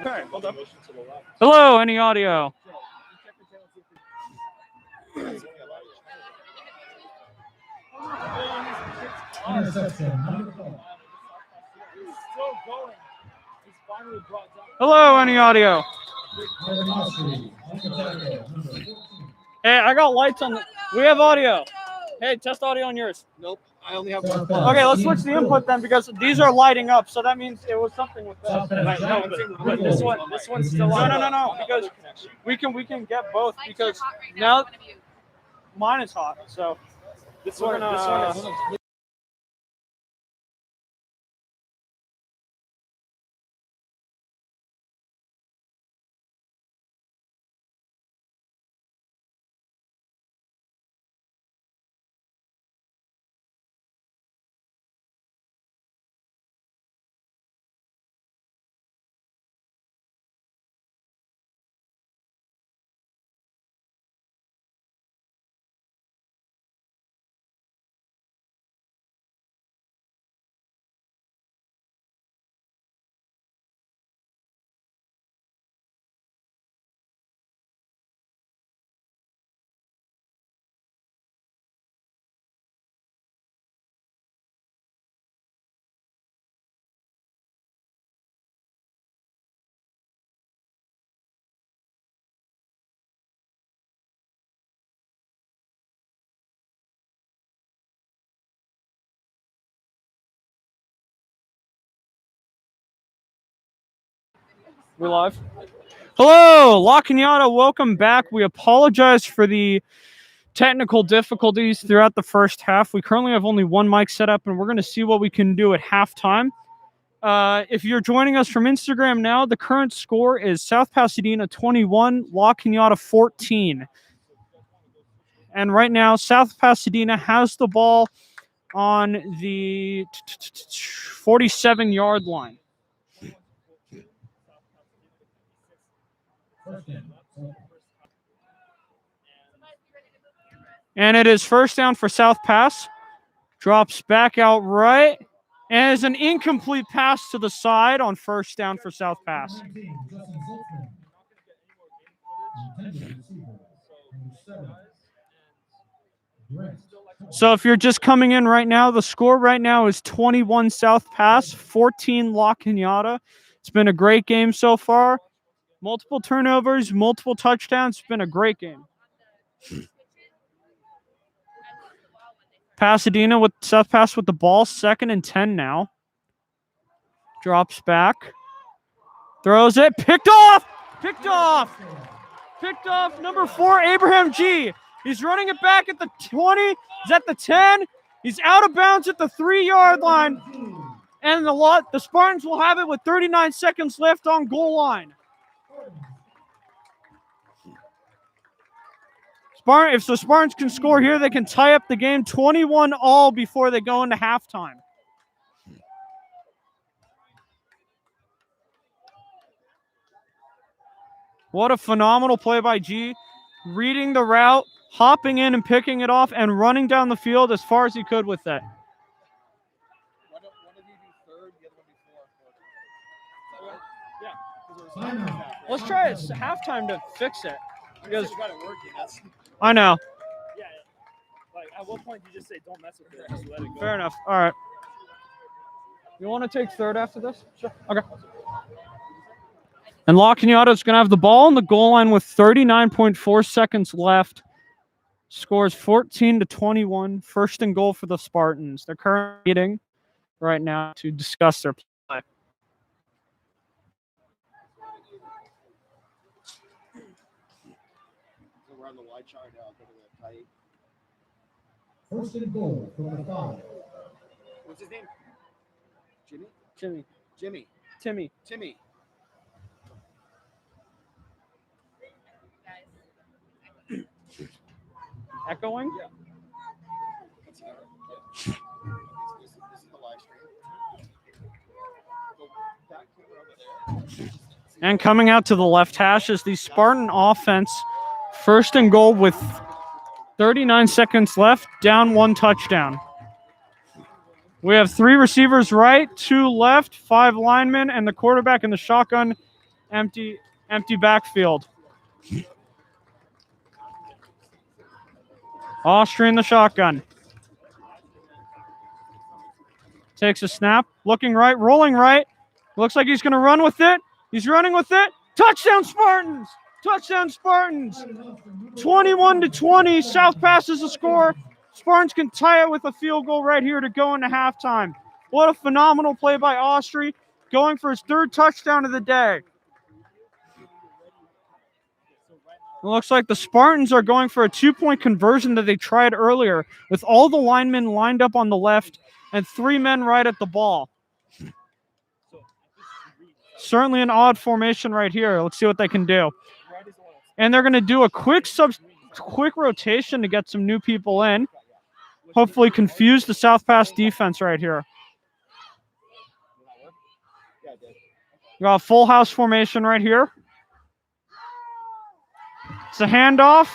Okay, hold up. Hello, any audio? Hello, any audio? Hey, I got lights on. We have audio. Hey, test audio on yours. Nope, I only have one. Okay, let's switch the input then because these are lighting up, so that means it was something with that. Right, no, but this one's still on. No, because we can get both because now mine is hot, so This one is. we're live. Hello, La Cañada, welcome back. We apologize for the technical difficulties throughout the first half. We currently have only one mic set up, and we're going to see what we can do at halftime. If you're joining us from Instagram now, the current score is South Pasadena 21, La Cañada 14. And right now, South Pasadena has the ball on the 47-yard line. And it is first down for South Pass. Drops back out right. And is an incomplete pass to the side on first down for South Pass. So if you're just coming in right now, the score right now is 21 South Pass, 14 La Cañada. It's been a great game so far. Multiple turnovers, multiple touchdowns. It's been a great game. Pasadena with South Pass with the ball, 2nd and 10 now. Drops back. Throws it. Picked off. Number 4, Abraham G. He's running it back at the 20. He's at the 10. He's out of bounds at the 3-yard line. And the Spartans will have it with 39 seconds left on goal line. If the Spartans can score here, they can tie up the game 21-all before they go into halftime. What a phenomenal play by G. Reading the route, hopping in and picking it off, and running down the field as far as he could with that. One of you do third, the other one do fourth. Yeah. Let's try it halftime to fix it. Because you got it working. I know. Yeah. Like, at what point do you just say, don't mess with it, just let it go? Fair enough. All right. You want to take third after this? Sure. Okay. And La Cañada is going to have the ball on the goal line with 39.4 seconds left. Scores 14-21. First and goal for the Spartans. They're currently meeting right now to discuss their play. We're on the wide chart now. Go to the tight. First and goal for the 5. What's his name? Timmy. Echoing? Yeah. This is the live stream. Go back to over there. And coming out to the left hash is the Spartan offense. First and goal with 39 seconds left, down 1 touchdown. We have 3 receivers right, 2 left, 5 linemen, and the quarterback in the shotgun empty backfield. Austria in the shotgun. Takes a snap, looking right, rolling right. Looks like he's going to run with it. He's running with it. Touchdown Spartans! Touchdown Spartans! 21-20. South passes the score. Spartans can tie it with a field goal right here to go into halftime. What a phenomenal play by Austria, going for his 3rd touchdown of the day. It looks like the Spartans are going for a 2-point conversion that they tried earlier, with all the linemen lined up on the left and 3 men right at the ball. Certainly an odd formation right here. Let's see what they can do. And they're going to do a quick rotation to get some new people in. Hopefully confuse the South Pass defense right here. We got a full house formation right here. It's a handoff.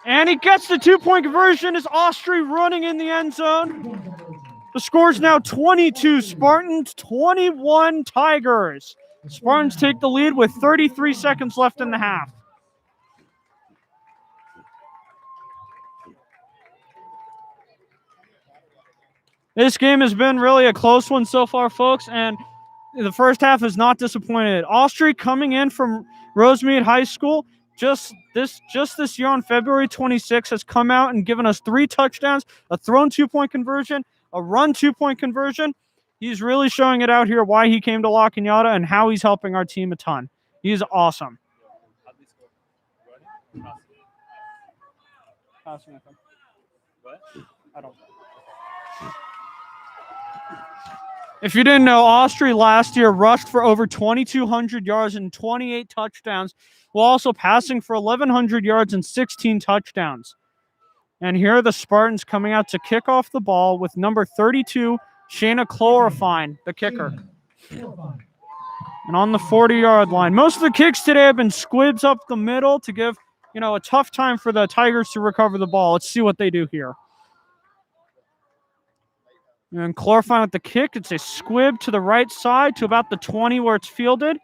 And he gets the 2-point conversion as Austria running in the end zone. The score is now 22 Spartans, 21 Tigers. Spartans take the lead with 33 seconds left in the half. This game has been really a close one so far, folks, and the first half is not disappointed. Austria coming in from Rosemead High School just this year on February 26th has come out and given us 3 touchdowns, a thrown 2-point conversion, a run 2-point conversion. He's really showing it out here why he came to La Cañada and how he's helping our team a ton. He's awesome. What? I don't know. If you didn't know, Austria last year rushed for over 2,200 yards and 28 touchdowns, while also passing for 1,100 yards and 16 touchdowns. And here are the Spartans coming out to kick off the ball with number 32, Shayna Chlorophine, the kicker. And on the 40-yard line. Most of the kicks today have been squibs up the middle to give, a tough time for the Tigers to recover the ball. Let's see what they do here. And Chlorophine with the kick. It's a squib to the right side to about the 20 where it's fielded.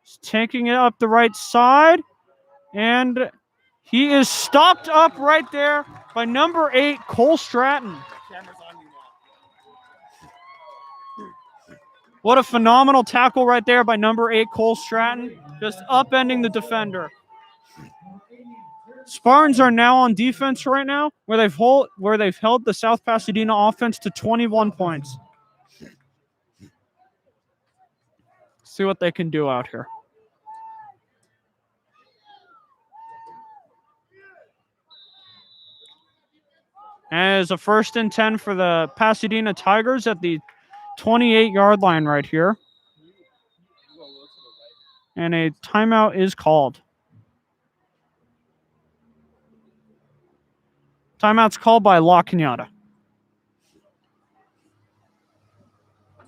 He's taking it up the right side. And he is stopped up right there by number 8, Cole Stratton. Camera's on you now. What a phenomenal tackle right there by number 8, Cole Stratton. Just upending the defender. Spartans are now on defense right now, where they've held the South Pasadena offense to 21 points. See what they can do out here. As a 1st and 10 for the Pasadena Tigers at the 28-yard line right here. And a timeout is called. Timeout's called by La Cañada.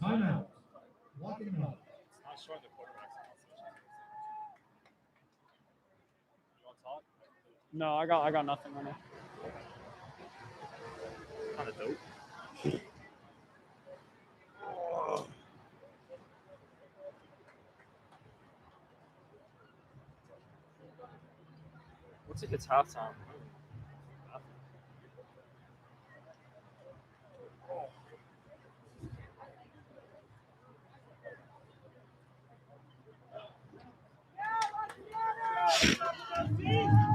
Timeout. Walking up. No, I got nothing on it. Kind of dope. Looks like it's halftime.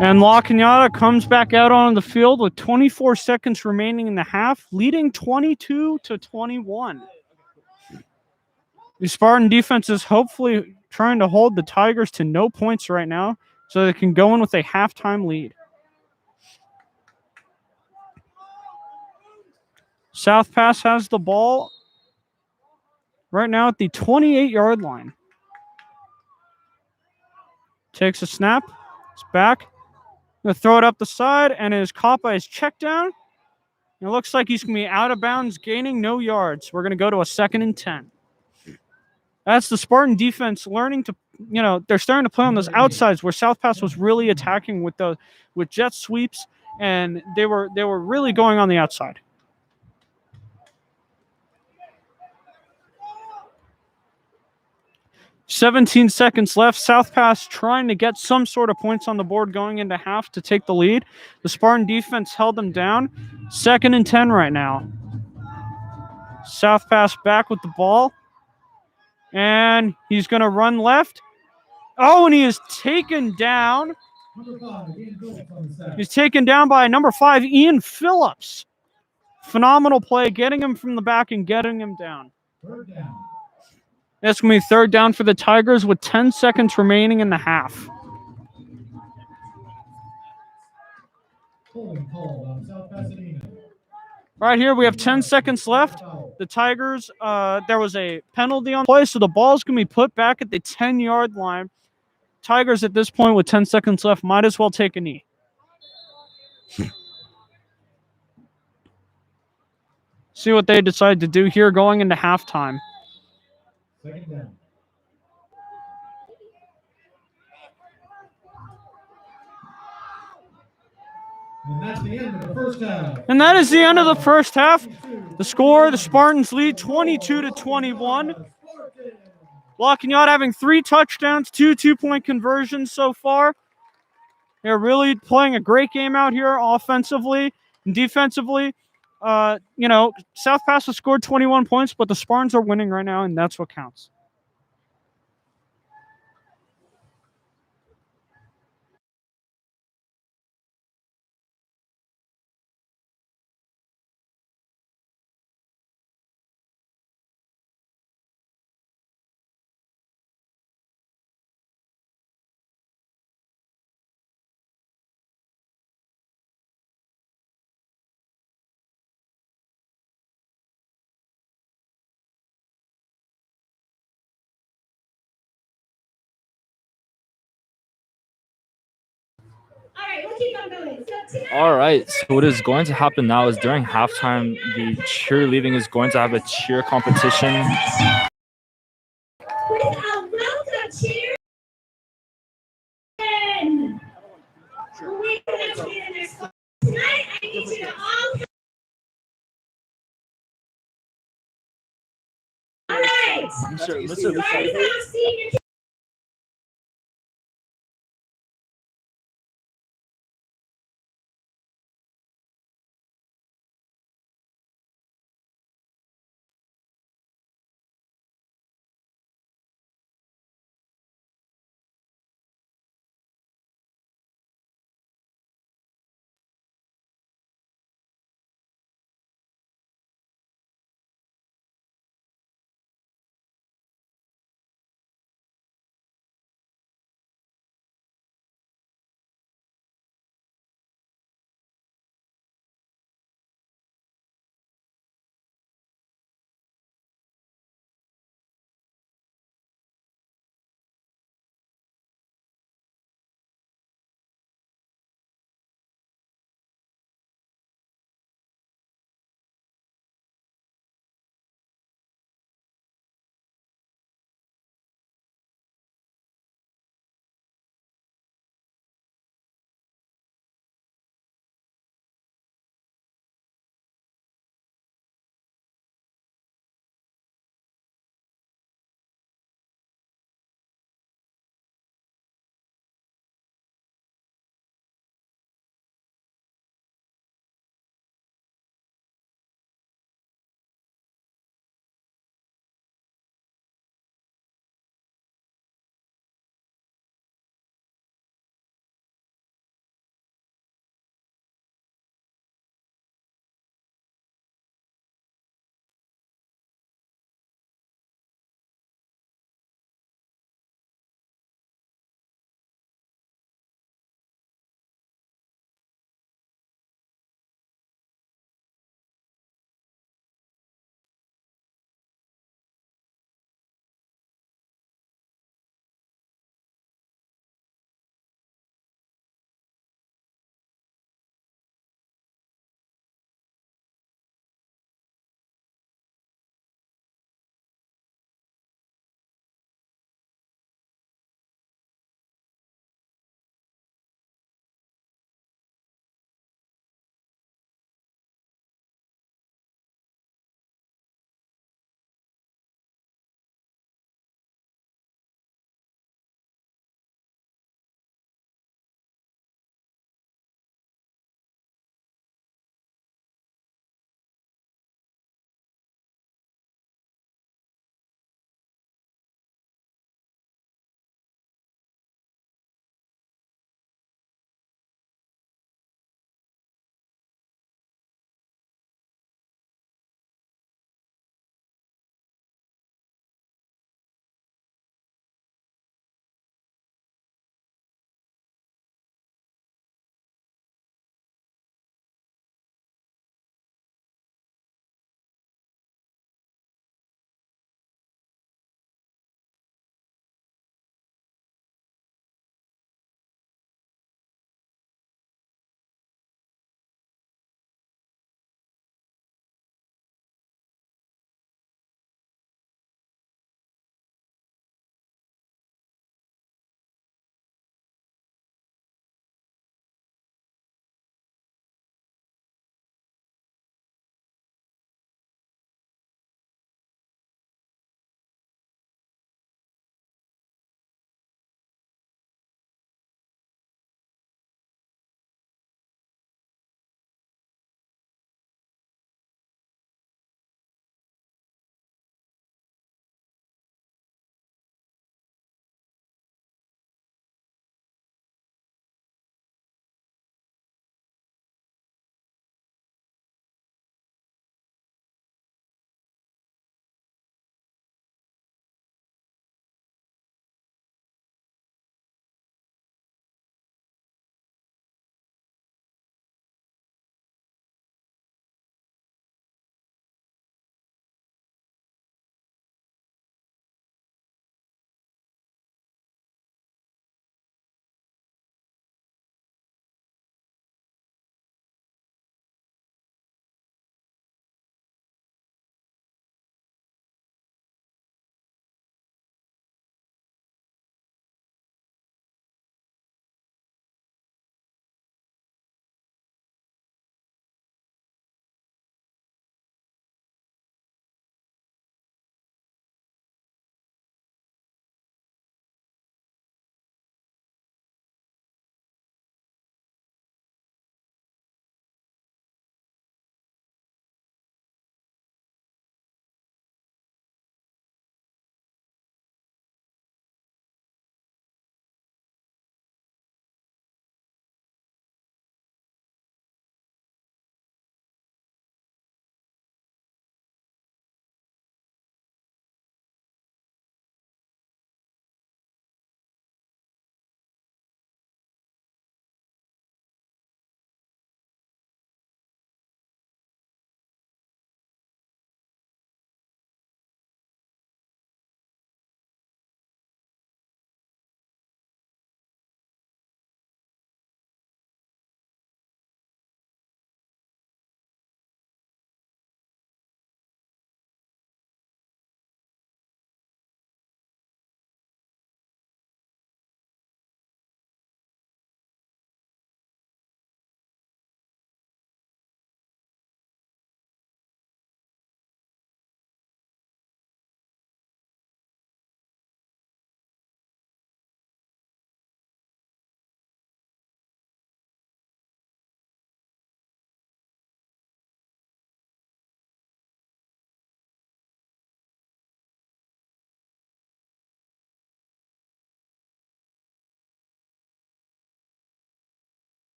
And La Cañada comes back out on the field with 24 seconds remaining in the half, leading 22-21. The Spartan defense is hopefully trying to hold the Tigers to no points right now so they can go in with a halftime lead. South Pass has the ball right now at the 28-yard line. Takes a snap. It's back. Going to throw it up the side, and it is caught by his check down. It looks like he's going to be out of bounds, gaining no yards. We're going to go to a 2nd and 10. That's the Spartan defense learning to, they're starting to play on those outsides where South Pass was really attacking with jet sweeps, and they were really going on the outside. 17 seconds left. South Pass trying to get some sort of points on the board going into half to take the lead. The Spartan defense held them down. 2nd and 10 right now. South Pass back with the ball. And he's going to run left. Oh, and he is taken down. Number 5, Ian Phillips on the sack. He's taken down by number 5, Ian Phillips. Phenomenal play, getting him from the back and getting him down. 3rd down. That's going to be 3rd down for the Tigers with 10 seconds remaining in the half. Holding called on South Pasadena. Right here, we have 10 seconds left. The Tigers, there was a penalty on play, so the ball's going to be put back at the 10-yard line. Tigers at this point with 10 seconds left might as well take a knee. See what they decide to do here going into halftime. 2nd down. And that's the end of the first half. And that is the end of the first half. The score, the Spartans lead 22-21. La Cañada having 3 touchdowns, 2 two-point conversions so far. They're really playing a great game out here offensively and defensively. South Pass has scored 21 points, but the Spartans are winning right now, and that's what counts. All right, so what is going to happen now is during halftime, the cheerleading is going to have a cheer competition. With a welcome cheer. Tonight, I need you to all right. Spartans senior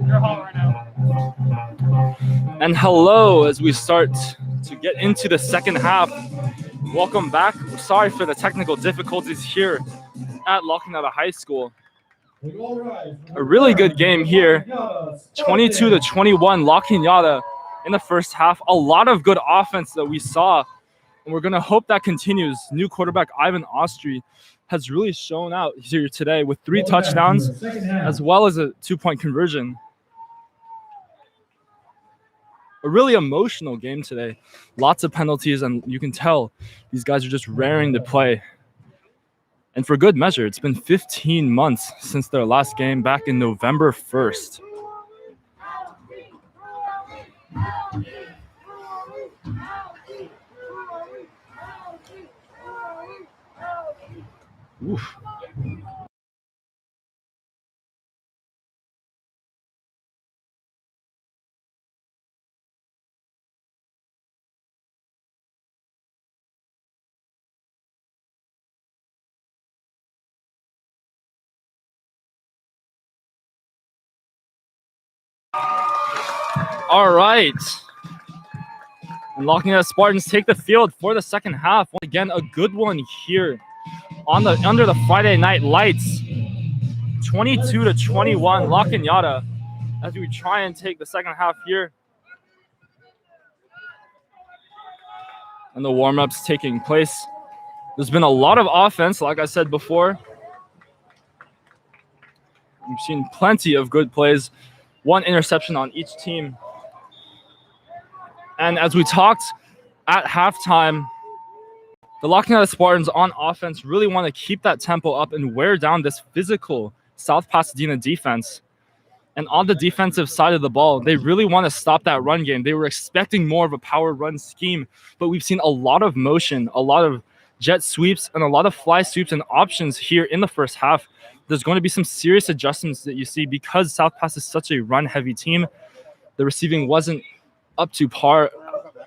You're hot right now. And hello as we start to get into the second half. Welcome back. Sorry for the technical difficulties here at La Cañada High School. A really good game here. 22-21 La Cañada in the first half. A lot of good offense that we saw. And we're going to hope that continues. New quarterback Ivan Ostry has really shown out here today with 3 touchdowns as well as a 2-point conversion. A really emotional game today. Lots of penalties, and you can tell these guys are just raring to play. And for good measure, it's been 15 months since their last game back in November 1st. Oof. All right. And La Cañada Spartans take the field for the second half. Once again, a good one here under the Friday night lights. 22-21 La Cañada as we try and take the second half here. And the warm-ups taking place. There's been a lot of offense, like I said before. We've seen plenty of good plays. 1 interception on each team. And as we talked at halftime, the La Cañada Spartans on offense really want to keep that tempo up and wear down this physical South Pasadena defense. And on the defensive side of the ball, they really want to stop that run game. They were expecting more of a power run scheme, but we've seen a lot of motion, a lot of jet sweeps, and a lot of fly sweeps and options here in the first half. There's going to be some serious adjustments that you see because South Pass is such a run-heavy team. The receiving wasn't up to par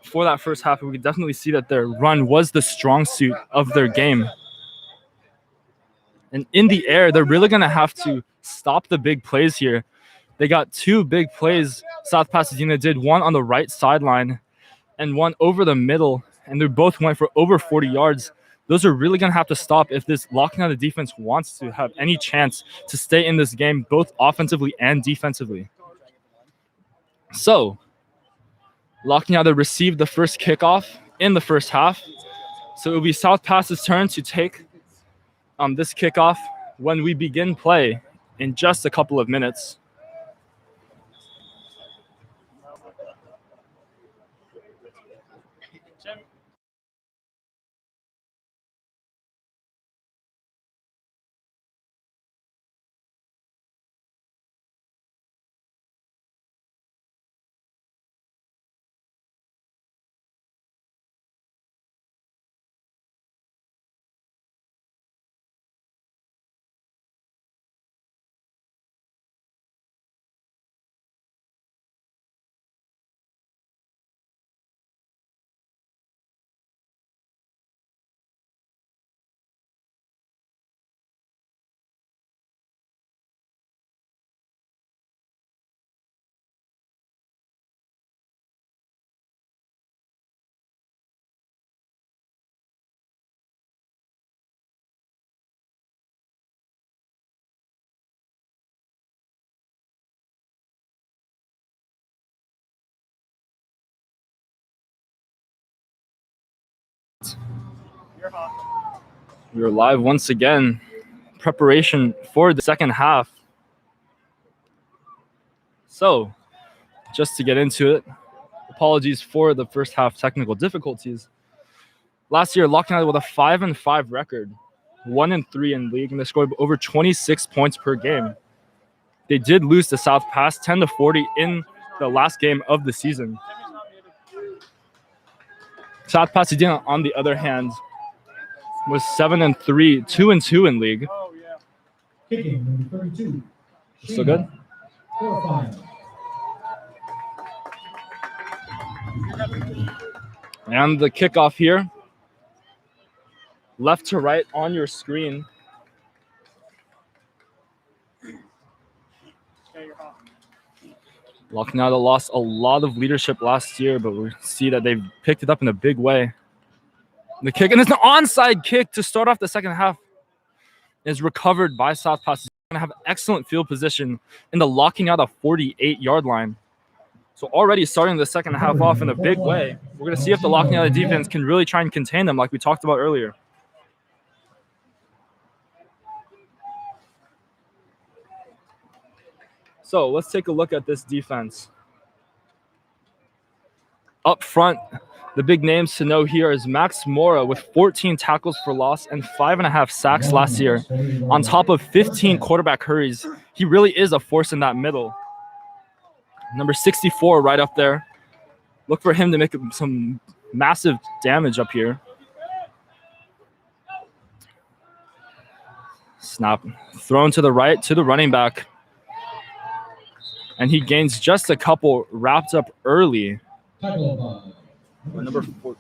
for that first half. We could definitely see that their run was the strong suit of their game. And in the air, they're really going to have to stop the big plays here. They got 2 big plays. South Pasadena did, one on the right sideline and one over the middle, and they both went for over 40 yards. Those are really going to have to stop if this La Cañada defense wants to have any chance to stay in this game, both offensively and defensively. So, La Cañada received the first kickoff in the first half. So it will be South Pass's turn to take this kickoff when we begin play in just a couple of minutes. We are live once again. Preparation for the second half. So, just to get into it, apologies for the first half technical difficulties. Last year, La Cañada with a 5-5 record, 1-3 in league, and they scored over 26 points per game. They did lose to South Pass 10-40 in the last game of the season. South Pasadena, on the other hand, was 7-3, 2-2 in league. Kicking number 32. Still good? And the kickoff here, left to right on your screen. La Cañada lost a lot of leadership last year, but we see that they've picked it up in a big way. The kick, and it's an onside kick to start off the second half, is recovered by South Pasadena. Going to have excellent field position in the La Cañada 48-yard line. So already starting the second half off in a big way. We're going to see if the La Cañada defense can really try and contain them like we talked about earlier. So let's take a look at this defense. Up front, the big names to know here is Max Mora with 14 tackles for loss and 5.5 sacks last year, on top of 15 quarterback hurries. He really is a force in that middle. Number 64 right up there. Look for him to make some massive damage up here. Snap. Thrown to the right to the running back. And he gains just a couple, wrapped up early. Number 4.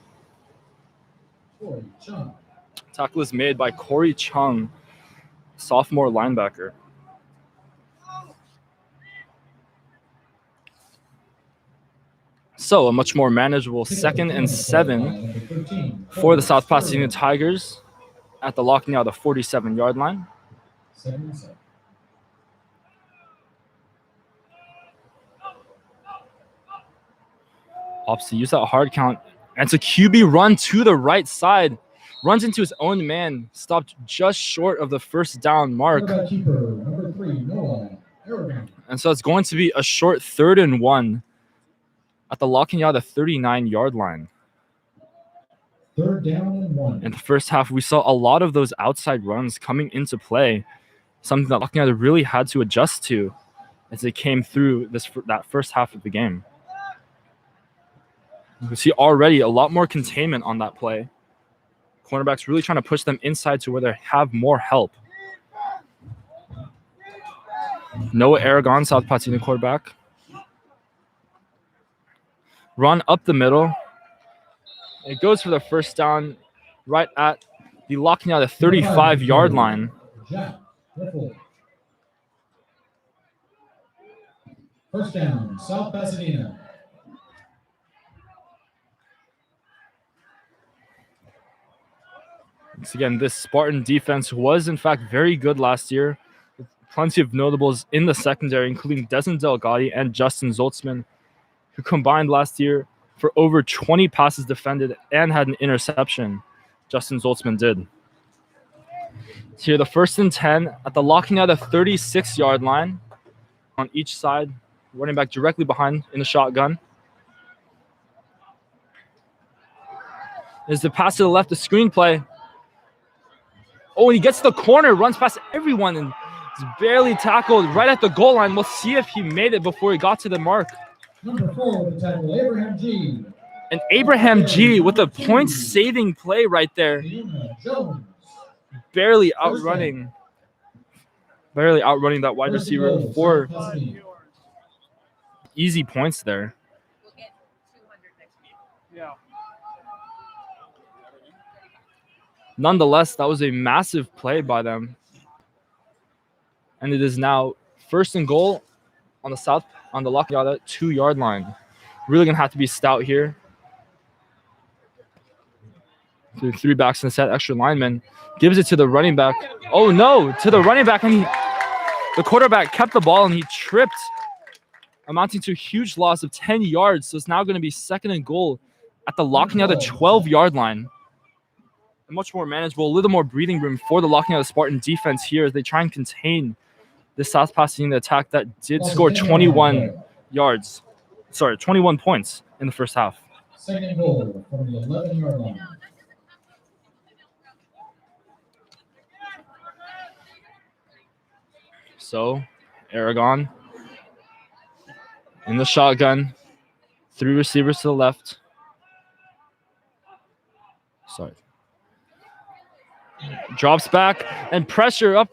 Tackle is made by Corey Chung, sophomore linebacker. So a much more manageable 2nd and 7 for the South Pasadena Tigers at the La Cañada 47-yard line. Opts to use that hard count. And it's a QB run to the right side. Runs into his own man. Stopped just short of the first down mark. And so it's going to be a short 3rd and 1 at the La Cañada 39-yard line. 3rd down and 1. In the first half, we saw a lot of those outside runs coming into play. Something that La Cañada really had to adjust to as they came through that first half of the game. You can see already a lot more containment on that play. Cornerbacks really trying to push them inside to where they have more help. Noah Aragon, South Pasadena quarterback. Run up the middle. It goes for the first down right at the La Cañada 35-yard line. First down, South Pasadena. Once again, this Spartan defense was, in fact, very good last year. With plenty of notables in the secondary, including Desmond Delgado and Justin Zoltzman, who combined last year for over 20 passes defended and had an interception. Justin Zoltzman did. So here, the 1st and 10 at the La Cañada 36-yard line on each side. Running back directly behind in the shotgun. Is the pass to the left, the screenplay. Oh, and he gets to the corner, runs past everyone, and is barely tackled right at the goal line. We'll see if he made it before he got to the mark. Number 4 with the tackle, Abraham G. And Abraham G with a point-saving play right there. Barely outrunning that wide receiver for easy points there. Nonetheless, that was a massive play by them. And it is now 1st and goal on the La Cañada 2-yard line. Really going to have to be stout here. 3 backs in the set, extra lineman. Gives it to the running back. Oh, no, to the running back. And the quarterback kept the ball and he tripped, amounting to a huge loss of 10 yards. So it's now going to be 2nd and goal at the La Cañada 12-yard line. Much more manageable, a little more breathing room for the La Cañada Spartan defense here as they try and contain the South Pasadena attack that did score 21 points in the first half. 2nd goal from the 11-yard line. So, Aragon in the shotgun, 3 receivers to the left. Drops back and pressure up.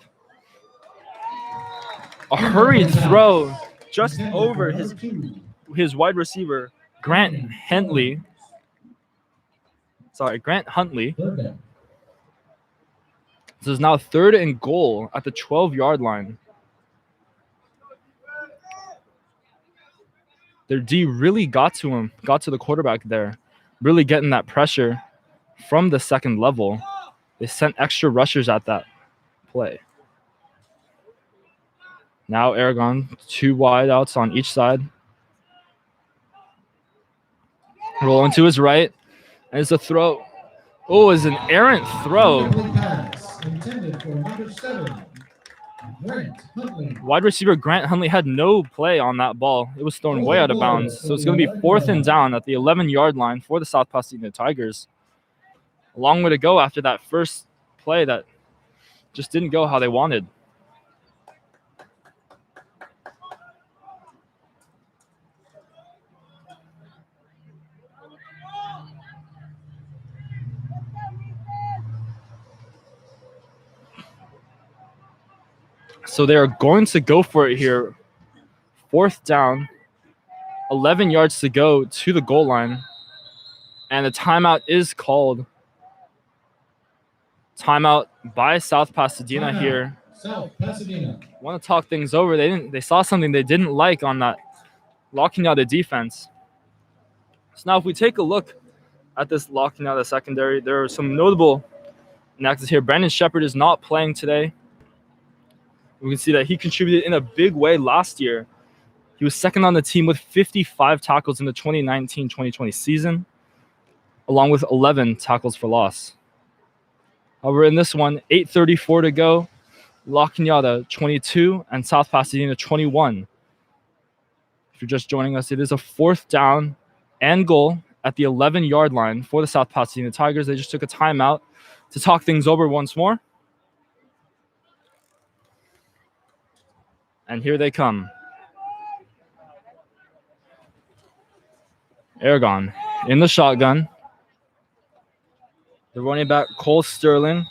A hurried throw just over his wide receiver, Grant Huntley. This is now 3rd and goal at the 12-yard line. Their D really got to him, got to the quarterback there, really getting that pressure from the second level. They sent extra rushers at that play. Now Aragon, 2 wideouts on each side. Rolling to his right. And it's a throw. Oh, it's an errant throw. Incomplete pass intended for number 7, Grant Huntley. Wide receiver Grant Huntley had no play on that ball. It was thrown way out of bounds. So it's going to be 4th and down at the 11-yard line for the South Pasadena Tigers. A long way to go after that first play that just didn't go how they wanted. So they are going to go for it here. 4th down, 11 yards to go to the goal line. And the timeout is called. Timeout by South Pasadena here. South Pasadena. Want to talk things over. They saw something they didn't like on that La Cañada defense. So now if we take a look at this La Cañada secondary, there are some notable inactives here. Brandon Shepard is not playing today. We can see that he contributed in a big way last year. He was second on the team with 55 tackles in the 2019-2020 season, along with 11 tackles for loss. However, in this one, 8:34 to go, La Cañada 22 and South Pasadena 21. If you're just joining us, it is a 4th down and goal at the 11-yard line for the South Pasadena Tigers. They just took a timeout to talk things over once more. And here they come. Aragon in the shotgun. The running back, Cole Sterling,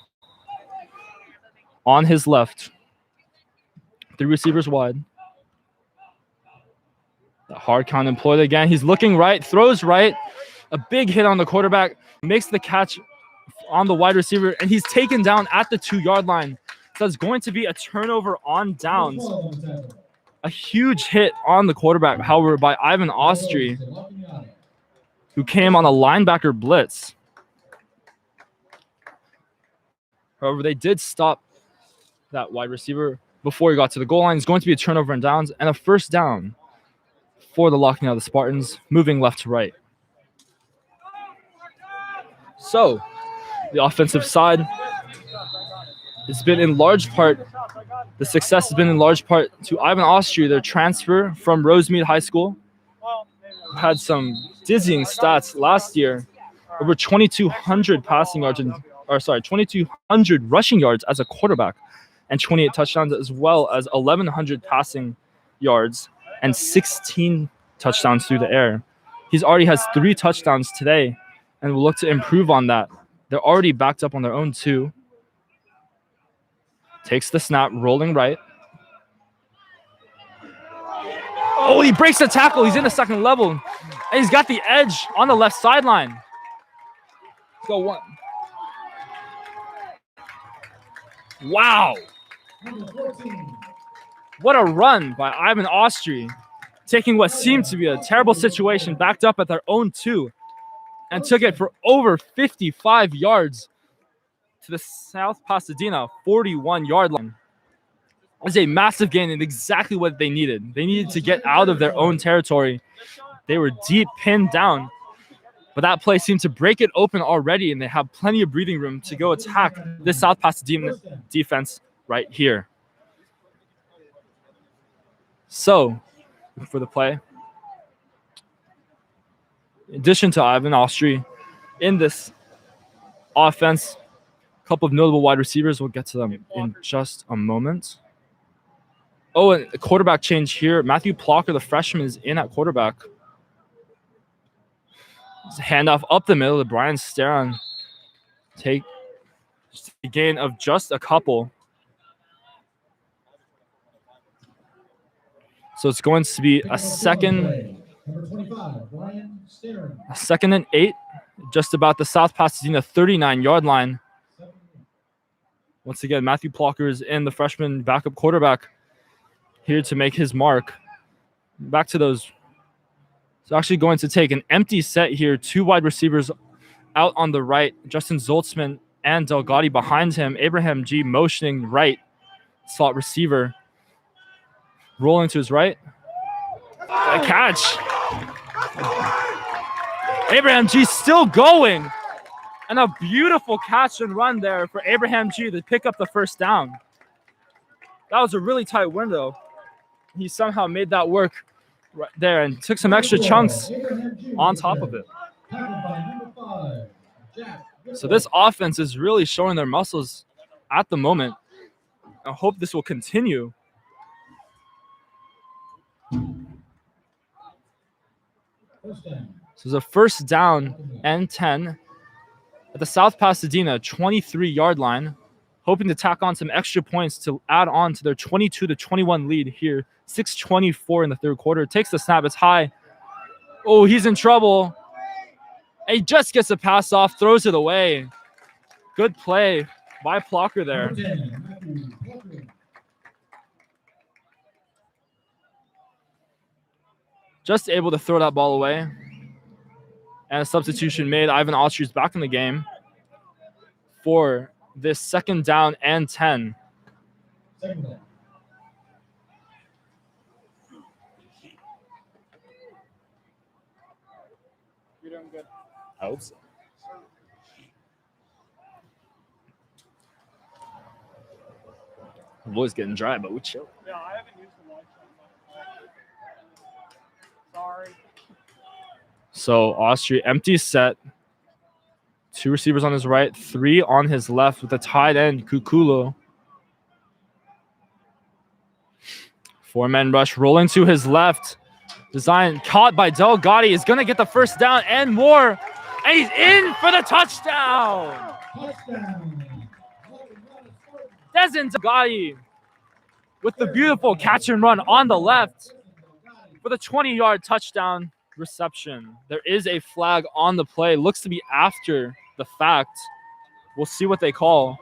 on his left. 3 receivers wide. The hard count employed again. He's looking right, throws right. A big hit on the quarterback. Makes the catch on the wide receiver, and he's taken down at the 2-yard line. So it's going to be a turnover on downs. A huge hit on the quarterback, however, by Ivan Austri, who came on a linebacker blitz. However, they did stop that wide receiver before he got to the goal line. It's going to be a turnover and downs and a 1st down for the La Cañada Spartans, moving left to right. So, the offensive side, it's been in large part, the success has been in large part to Ivan Austri, their transfer from Rosemead High School. Had some dizzying stats last year, over 2,200 passing yards, 2,200 rushing yards as a quarterback, and 28 touchdowns, as well as 1,100 passing yards and 16 touchdowns through the air. He's already has 3 touchdowns today, and will look to improve on that. They're already backed up on their own 2. Takes the snap, rolling right. Oh, he breaks the tackle. He's in the second level. And he's got the edge on the left sideline. Let's go 1. Wow. What a run by Ivan Austri, taking what seemed to be a terrible situation, backed up at their own 2, and took it for over 55 yards to the South Pasadena 41-yard line. It was a massive gain and exactly what they needed. They needed to get out of their own territory. They were deep, pinned down, but that play seemed to break it open already, and they have plenty of breathing room to go attack the South Pasadena defense right here. So, for the play, in addition to Ivan Austri in this offense, a couple of notable wide receivers. We'll get to them in just a moment. Oh, and a quarterback change here. Matthew Plocker, the freshman, is in at quarterback. It's a handoff up the middle to Brian Steron. Take a gain of just a couple. So it's going to be a second and 8, just about the South Pasadena 39-yard line. Once again, Matthew Plocker is in, the freshman backup quarterback, here to make his mark. Back to those So actually going to take an empty set here. 2 wide receivers out on the right. Justin Zoltzman and Delgatti behind him. Abraham G motioning right. Slot receiver. Rolling to his right. A catch. Abraham G still going. And a beautiful catch and run there for Abraham G to pick up the first down. That was a really tight window. He somehow made that work right there and took some extra chunks on top of it. So this offense is really showing their muscles at the moment. I hope this will continue. So it's a first down and 10 at the South Pasadena 23-yard line, hoping to tack on some extra points to add on to their 22-21 lead here. 6:24 in the third quarter. Takes the snap. It's high. Oh, he's in trouble. And he just gets the pass off, throws it away. Good play by Plocker there. Just able to throw that ball away. And a substitution made. Ivan Austria back in the game for this second down and 10. You're doing good. I hope so. The boy's getting dry, but we chill. Yeah, I haven't used the lights. Sorry. So Austria empty set. 2 receivers on his right, 3 on his left with a tight end, Kukulo. 4-man rush rolling to his left. Design caught by Delgatti. Is going to get the first down and more. And he's in for the touchdown. Desmond Delgatti with the beautiful catch and run on the left for the 20-yard touchdown reception. There is a flag on the play. Looks to be after the fact. We'll see what they call.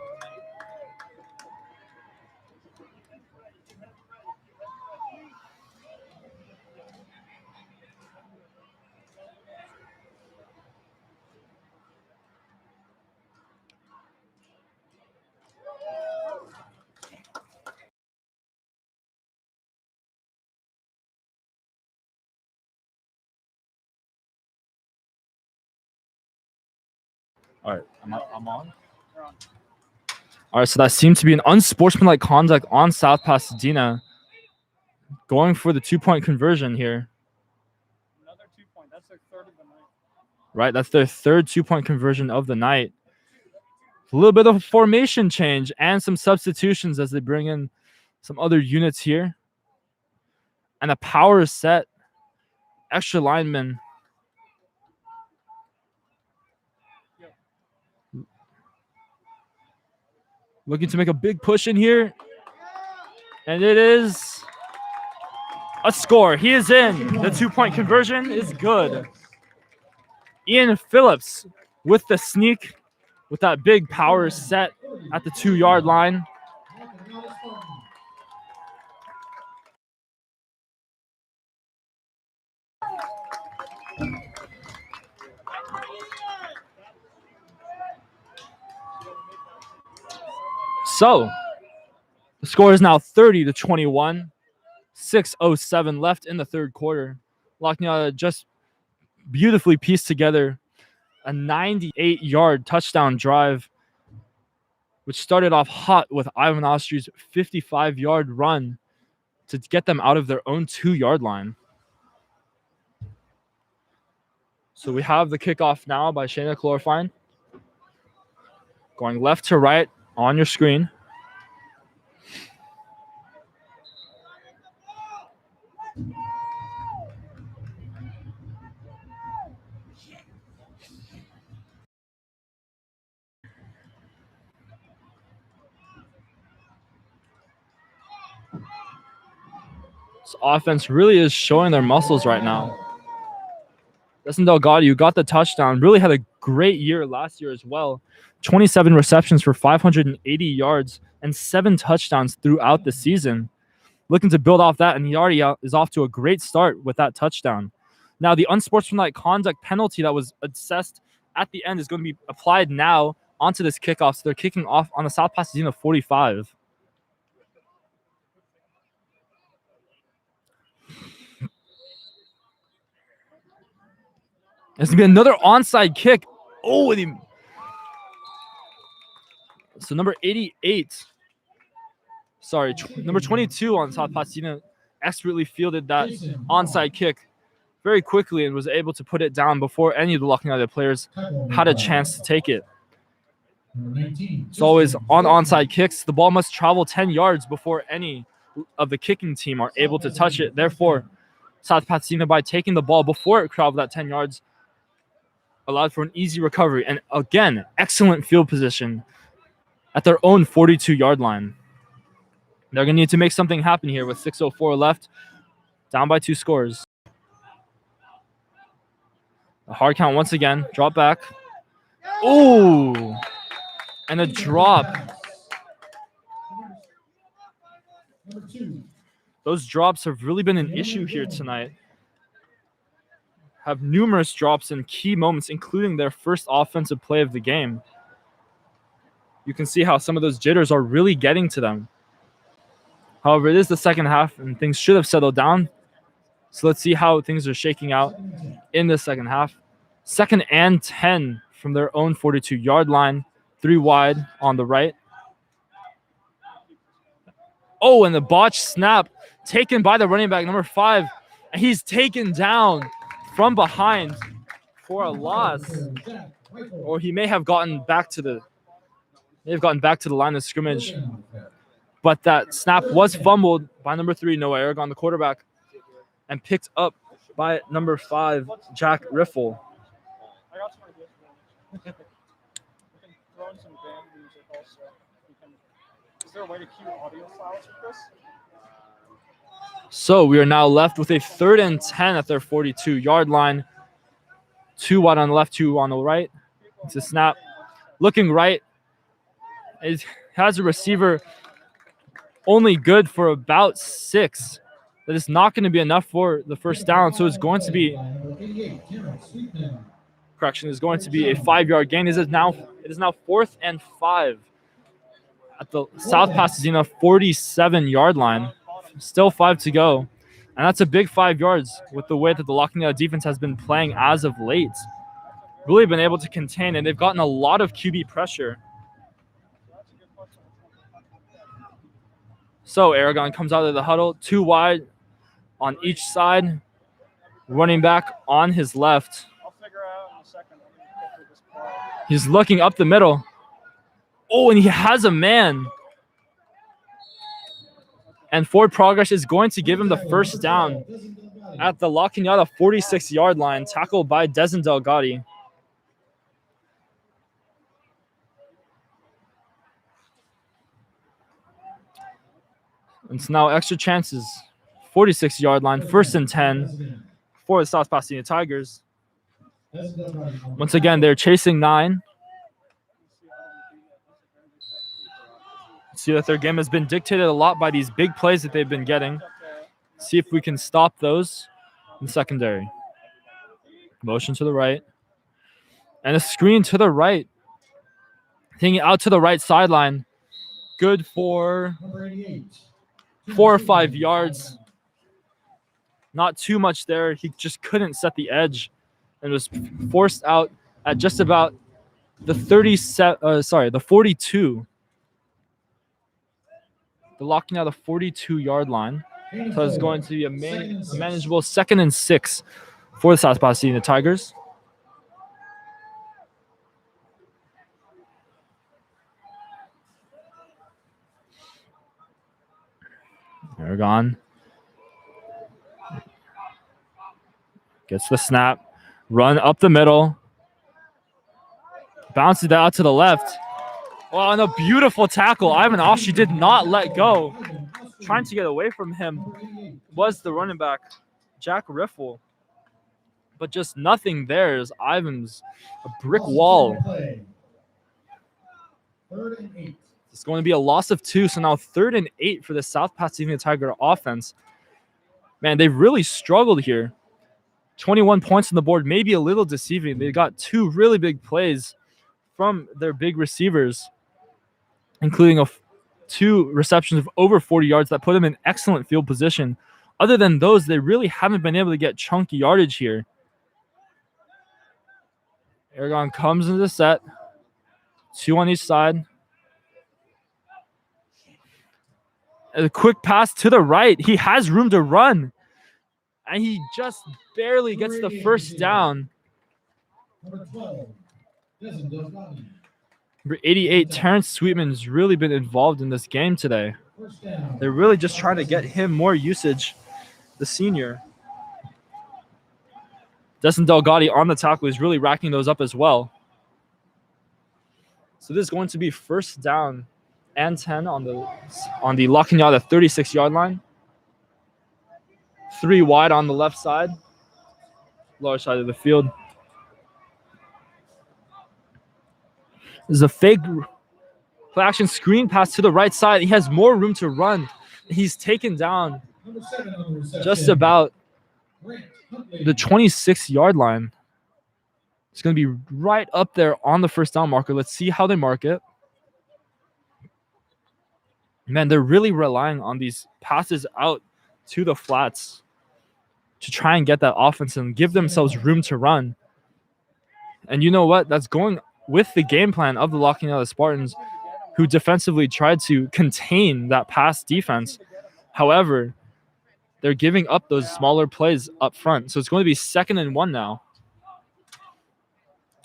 All right, I'm on. All right, so that seemed to be an unsportsmanlike conduct on South Pasadena. Going for the 2-point conversion here. Another 2-point. That's their third of the night. Right, that's their third 2-point conversion of the night. A little bit of a formation change and some substitutions as they bring in some other units here. And a power set. Extra linemen. Looking to make a big push in here. And it is a score. He is in. The 2-point conversion is good. Ian Phillips with the sneak with that big power set at the 2-yard line. So, the score is now 30-21. 6:07 left in the third quarter. La Cañada just beautifully pieced together a 98-yard touchdown drive, which started off hot with Ivan Austria's 55-yard run to get them out of their own 2-yard line. So we have the kickoff now by Shayna Chlorofine. Going left to right on your screen. This offense really is showing their muscles right now. Desmond Delgatti, who got the touchdown, really had a great year last year as well. 27 receptions for 580 yards and 7 touchdowns throughout the season. Looking to build off that, and he already is off to a great start with that touchdown. Now, the unsportsmanlike conduct penalty that was assessed at the end is going to be applied now onto this kickoff. So they're kicking off on the South Pasadena 45. There's going to be another onside kick. Oh, so number 88. Sorry, number 22 on South Pasadena expertly fielded that onside kick very quickly and was able to put it down before any of the La Cañada players had a chance to take it. It's always on onside kicks. The ball must travel 10 yards before any of the kicking team are able to touch it. Therefore, South Pasadena, by taking the ball before it traveled that 10 yards, allowed for an easy recovery. And again, excellent field position at their own 42-yard line. They're going to need to make something happen here with 6:04 left, down by 2 scores. A hard count once again. Drop back. Ooh. And a drop. Those drops have really been an issue here tonight. Have numerous drops in key moments, including their first offensive play of the game. You can see how some of those jitters are really getting to them. However, it is the second half, and things should have settled down. So let's see how things are shaking out in the second half. 2nd and 10 from their own 42-yard line. 3 wide on the right. Oh, and the botched snap taken by the running back, number 5. And he's taken down from behind for a loss. Or he may have gotten back to the line of scrimmage. But that snap was fumbled by number 3, Noah Aragon, the quarterback, and picked up by number 5, Jack Riffle. I got some ideas. We can throw in some band music also. Is there a way to cue audio files with this? So we are now left with a 3rd and 10 at their 42-yard line. 2 wide on the left, 2 on the right. It's a snap. Looking right. It has a receiver only good for about 6. That is not going to be enough for the first down. So it's going to be a 5-yard gain. It is now 4th and 5 at the South Pasadena 47-yard line. Still 5 to go. And that's a big 5 yards with the way that the La Cañada defense has been playing as of late. Really been able to contain, and they've gotten a lot of QB pressure. So Aragon comes out of the huddle, 2 wide on each side. Running back on his left. I'll figure out in a second. He's looking up the middle. Oh, and he has a man. And forward progress is going to give him the first down at the La Cañada 46-yard line, tackled by Dezen Delgado. It's now extra chances. 46-yard line, 1st and 10 for the South Pasadena Tigers. Once again, they're chasing 9. See that their game has been dictated a lot by these big plays that they've been getting. See if we can stop those in the secondary. Motion to the right. And a screen to the right. Taking it out to the right sideline. Good for 4 or 5 yards. Not too much there. He just couldn't set the edge and was forced out at just about the 42. The La Cañada 42-yard line. So it's going to be a manageable 2nd and 6 for the South Pasadena Tigers. Aragon gets the snap. Run up the middle. Bounces it out to the left. Oh, and a beautiful tackle. Ivan Oshie did not let go. Trying to get away from him was the running back, Jack Riffle. But just nothing there as Ivan's a brick wall. 3rd and 8. It's going to be a loss of 2. So now 3rd and 8 for the South Pasadena Tiger offense. Man, they've really struggled here. 21 points on the board may be a little deceiving. They got 2 really big plays from their big receivers, including 2 receptions of over 40 yards that put them in excellent field position. Other than those, they really haven't been able to get chunky yardage here. Aragon comes into the set. 2 on each side. A quick pass to the right. He has room to run. And he just barely gets the first down. Number 12, Desmond Delgado. Number 88, Terrence Sweetman has really been involved in this game today. First down. They're really just trying to get him more usage, the senior. Desmond Delgado on the tackle is really racking those up as well. So this is going to be first down and 10 on the La Cañada 36-yard line. 3 wide on the left side, lower side of the field. There's a fake play-action screen pass to the right side. He has more room to run. He's taken down Number 7 on the reception. just about Grant Huntley. the 26-yard line. It's going to be right up there on the first down marker. Let's see how they mark it. Man, they're really relying on these passes out to the flats to try and get that offense and give themselves room to run. And you know what? That's going with the game plan of the La Cañada Spartans, who defensively tried to contain that pass defense. However, they're giving up those smaller plays up front. So it's going to be 2nd and 1 now.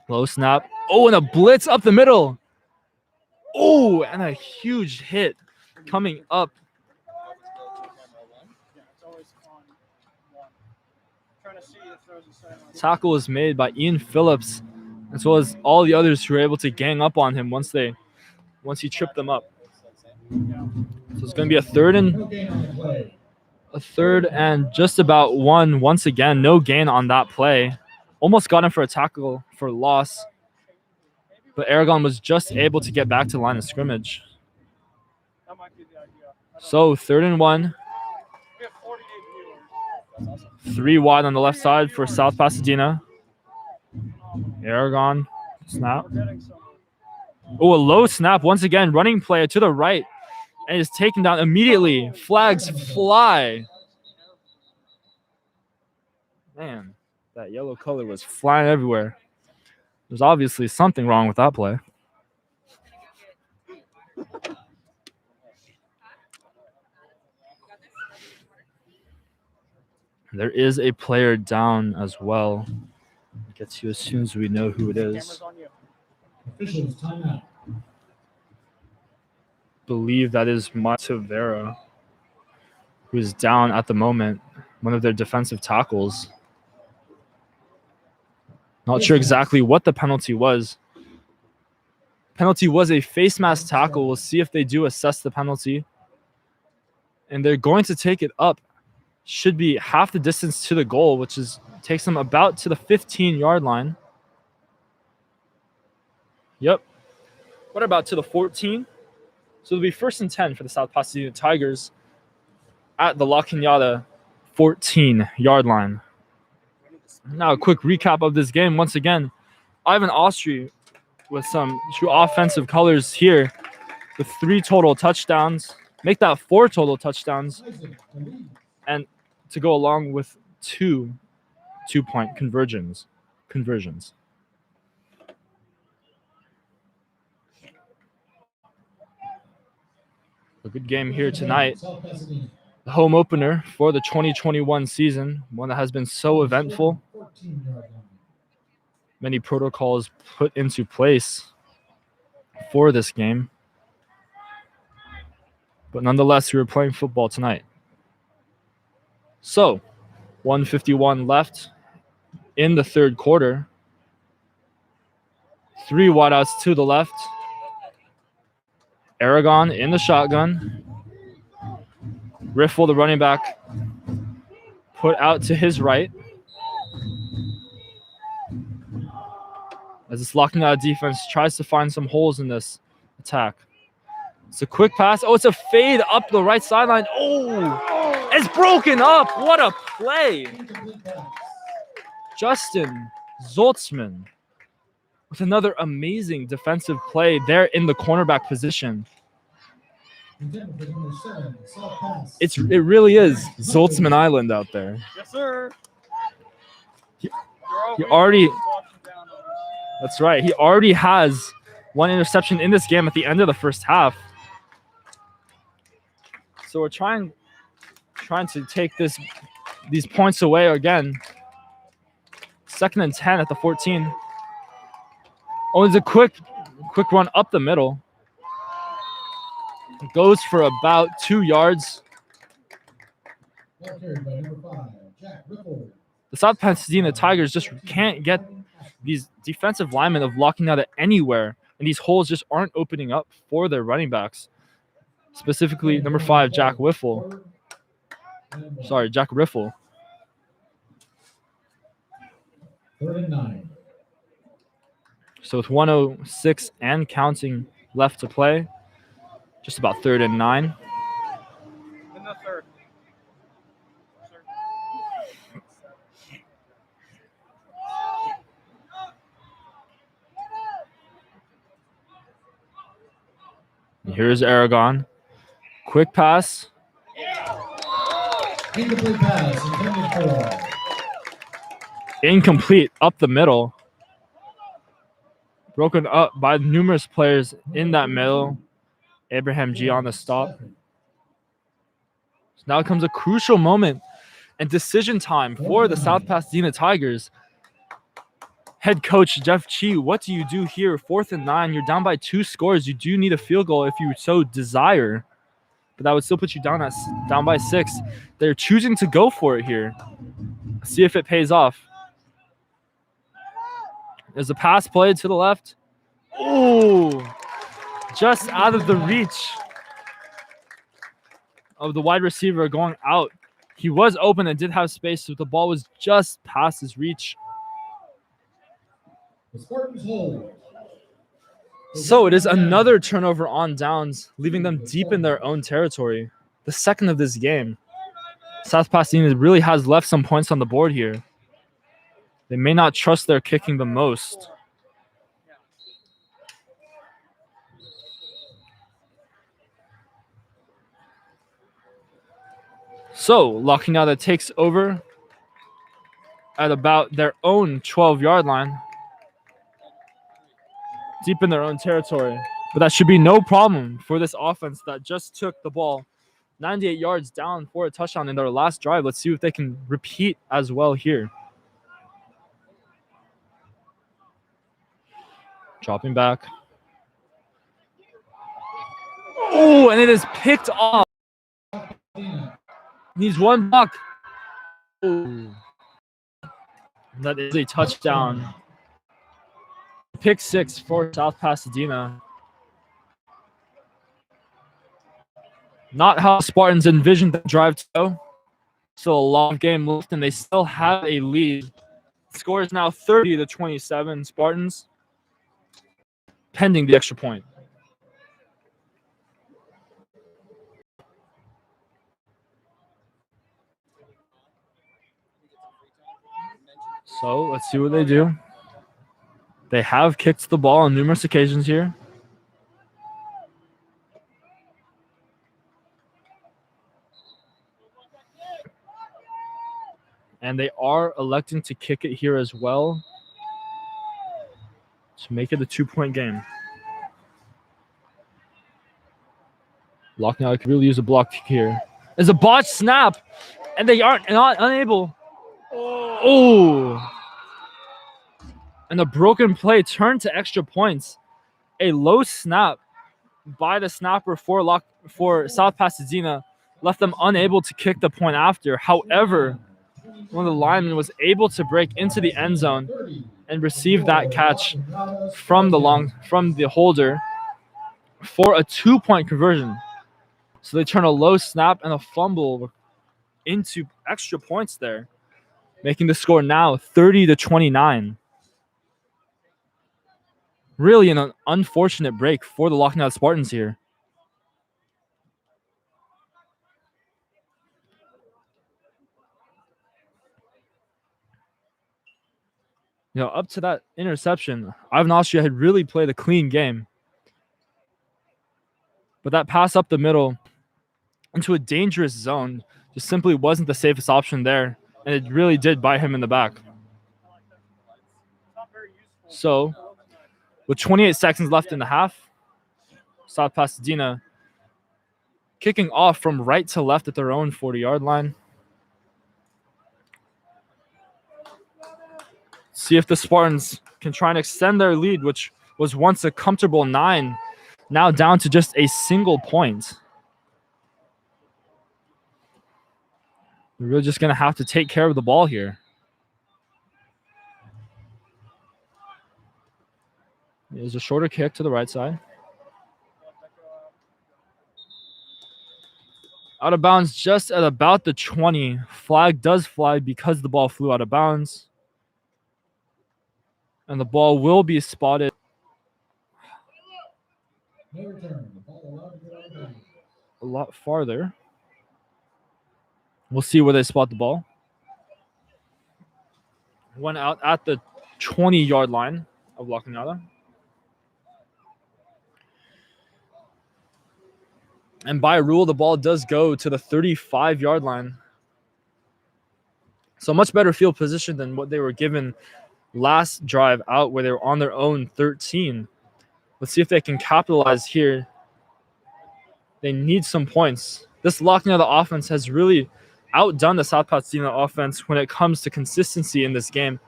Low snap. Oh, and a blitz up the middle. Oh, and a huge hit coming up. Yeah, it's always on one. Trying to see if there's a sideline. Tackle was made by Ian Phillips, as well as all the others who were able to gang up on him once he tripped them up. So it's going to be a third No gain on the play. and just about 1 once again. No gain on that play. Almost got him for a tackle for loss, but Aragon was just able to get back to the line of scrimmage. That might be the idea. I don't So 3rd and 1. know. We have 48 viewers. That's awesome. 3 wide on the left side for South Pasadena. Aragon snap. We're getting some. Oh, a low snap once again. Running play to the right, and is taken down immediately. Flags fly. Man, that yellow color was flying everywhere. There's obviously something wrong with that play. There is a player down as well. I'll get to you as soon as we know who it is. Camera's on you. Officials timeout. Believe that is Matavera, who is down at the moment, one of their defensive tackles. Not sure exactly what the penalty was. Penalty was a face mask tackle. We'll see if they do assess the penalty. And they're going to take it up. Should be half the distance to the goal, which takes them about to the 15-yard line. Yep. What about to the 14? So it'll be 1st and 10 for the South Pasadena Tigers at the La Cañada 14-yard line. Now a quick recap of this game. Once again, Ivan Austri with some true offensive colors here with 3 total touchdowns. Make that 4 total touchdowns. Isaac, the lead. And to go along with 2 two-point conversions. A good game here tonight. South Pasadena. The home opener for the 2021 season, one that has been so eventful. 14-yard line. Many protocols put into place for this game. But nonetheless, we were playing football tonight. So, 1:51 left in the 3rd quarter. 3 wideouts to the left. Aragon in the shotgun. Riffle, the running back, put out to his right. As this La Cañada defense tries to find some holes in this attack. It's a quick pass. Oh, it's a fade up the right sideline. Oh, it's broken up. What a play. Incomplete pass. Justin Zoltzman with another amazing defensive play there in the cornerback position. Contender for number 7, South Pass. It really is Zoltzman Island out there. Yes, sir. He already, that's right, he already has one interception in this game at the end of the first half. So we're trying to take these points away again. 2nd and 10 at the 14. Oh, it's a quick run up the middle. Goes for about 2 yards. Ball carried by number 5, Jack Ripple. The South Pasadena Tigers just can't get these defensive linemen of locking out at anywhere, and these holes just aren't opening up for their running backs. Specifically, number 5, Jack Riffle. Jack Riffle. 3rd and 9. So with 1:06 and counting left to play, just about 3rd and 9. In the third. And here's Aragon. Quick pass. Incomplete pass intended for Incomplete up the middle. Broken up by numerous players in that middle. Abraham G on the stop. So now comes a crucial moment and decision time for the South Pasadena Tigers. Head coach Jeff Chi, what do you do here? 4th and 9. You're down by 2 scores. You do need a field goal if you so desire, but that would still put you down by 6. They're choosing to go for it here. See if it pays off. There's a pass played to the left. Oh, just out of the reach of the wide receiver going out. He was open and did have space, so the ball was just past his reach. the Spartans hold. So it is another turnover on downs, leaving them deep in their own territory. The second of this game. South Pasadena really has left some points on the board here. They may not trust their kicking the most. So Lacanada takes over at about their own 12-yard line. Deep in their own territory. But that should be no problem for this offense that just took the ball 98 yards down for a touchdown in their last drive. Let's see if they can repeat as well here. Dropping back. Oh, and it is picked off. Needs one block. Ooh. That is a touchdown. Pick 6 for South Pasadena. Not how Spartans envisioned the drive to go. Still a long game left, and they still have a lead. The score is now 30-27 Spartans, pending the extra point. So let's see what they do. They have kicked the ball on numerous occasions here. And they are electing to kick it here as well to make it a 2-point game. Locknow could really use a block kick here. There's a botched snap, and they aren't unable. Oh. And the broken play turned to extra points. A low snap by the snapper for South Pasadena left them unable to kick the point after. However, one of the linemen was able to break into the end zone and receive that catch from the holder for a 2-point conversion. So they turn a low snap and a fumble into extra points there, making the score now 30-29. Really an unfortunate break for the Cañada Spartans here. Up to that interception, Ivan Austria had really played a clean game. But that pass up the middle into a dangerous zone just simply wasn't the safest option there. And it really did bite him in the back. So, with 28 seconds left in the half, South Pasadena kicking off from right to left at their own 40-yard line. See if the Spartans can try and extend their lead, which was once a comfortable 9, now down to just a single point. They're really just going to have to take care of the ball here. There's a shorter kick to the right side. Out of bounds just at about the 20. Flag does fly because the ball flew out of bounds. And the ball will be spotted. No return. The ball allowed to go out of bounds. A lot farther. We'll see where they spot the ball. Went out at the 20-yard line of La Cañada. And by rule, the ball does go to the 35-yard line. So much better field position than what they were given last drive out, where they were on their own 13. Let's see if they can capitalize here. They need some points. This La Cañada offense has really outdone the South Pasadena offense when it comes to consistency in this game.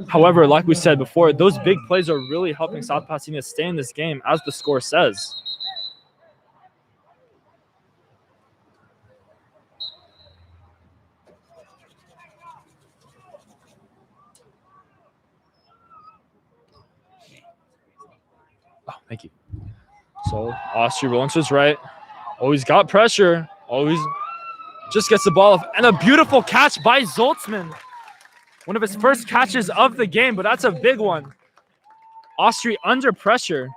However, like we said before, those big plays are really helping South Pasadena stay in this game, as the score says. Oh, thank you. So Austria rolling to his right. Always got pressure. Always just gets the ball off. And a beautiful catch by Zoltzman. One of his first catches of the game, but that's a big one. Austria under pressure.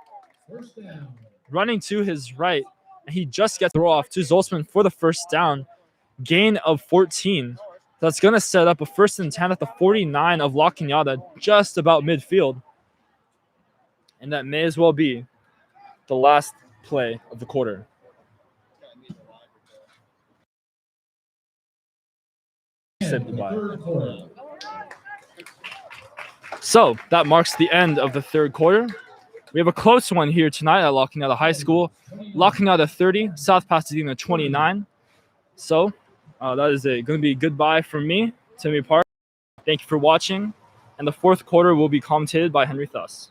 First down. Running to his right. And he just gets throw off to Zoltzman for the first down. Gain of 14. That's going to set up a 1st and 10 at the 49 of La Cañada, just about midfield. And that may as well be the last play of the quarter. Said goodbye. Third quarter. So that marks the end of the third quarter. We have a close one here tonight at La Cañada High School. La Cañada 30, South Pasadena 29. So that is going to be goodbye from me, Timmy Park. Thank you for watching. And the fourth quarter will be commentated by Henry Thuss.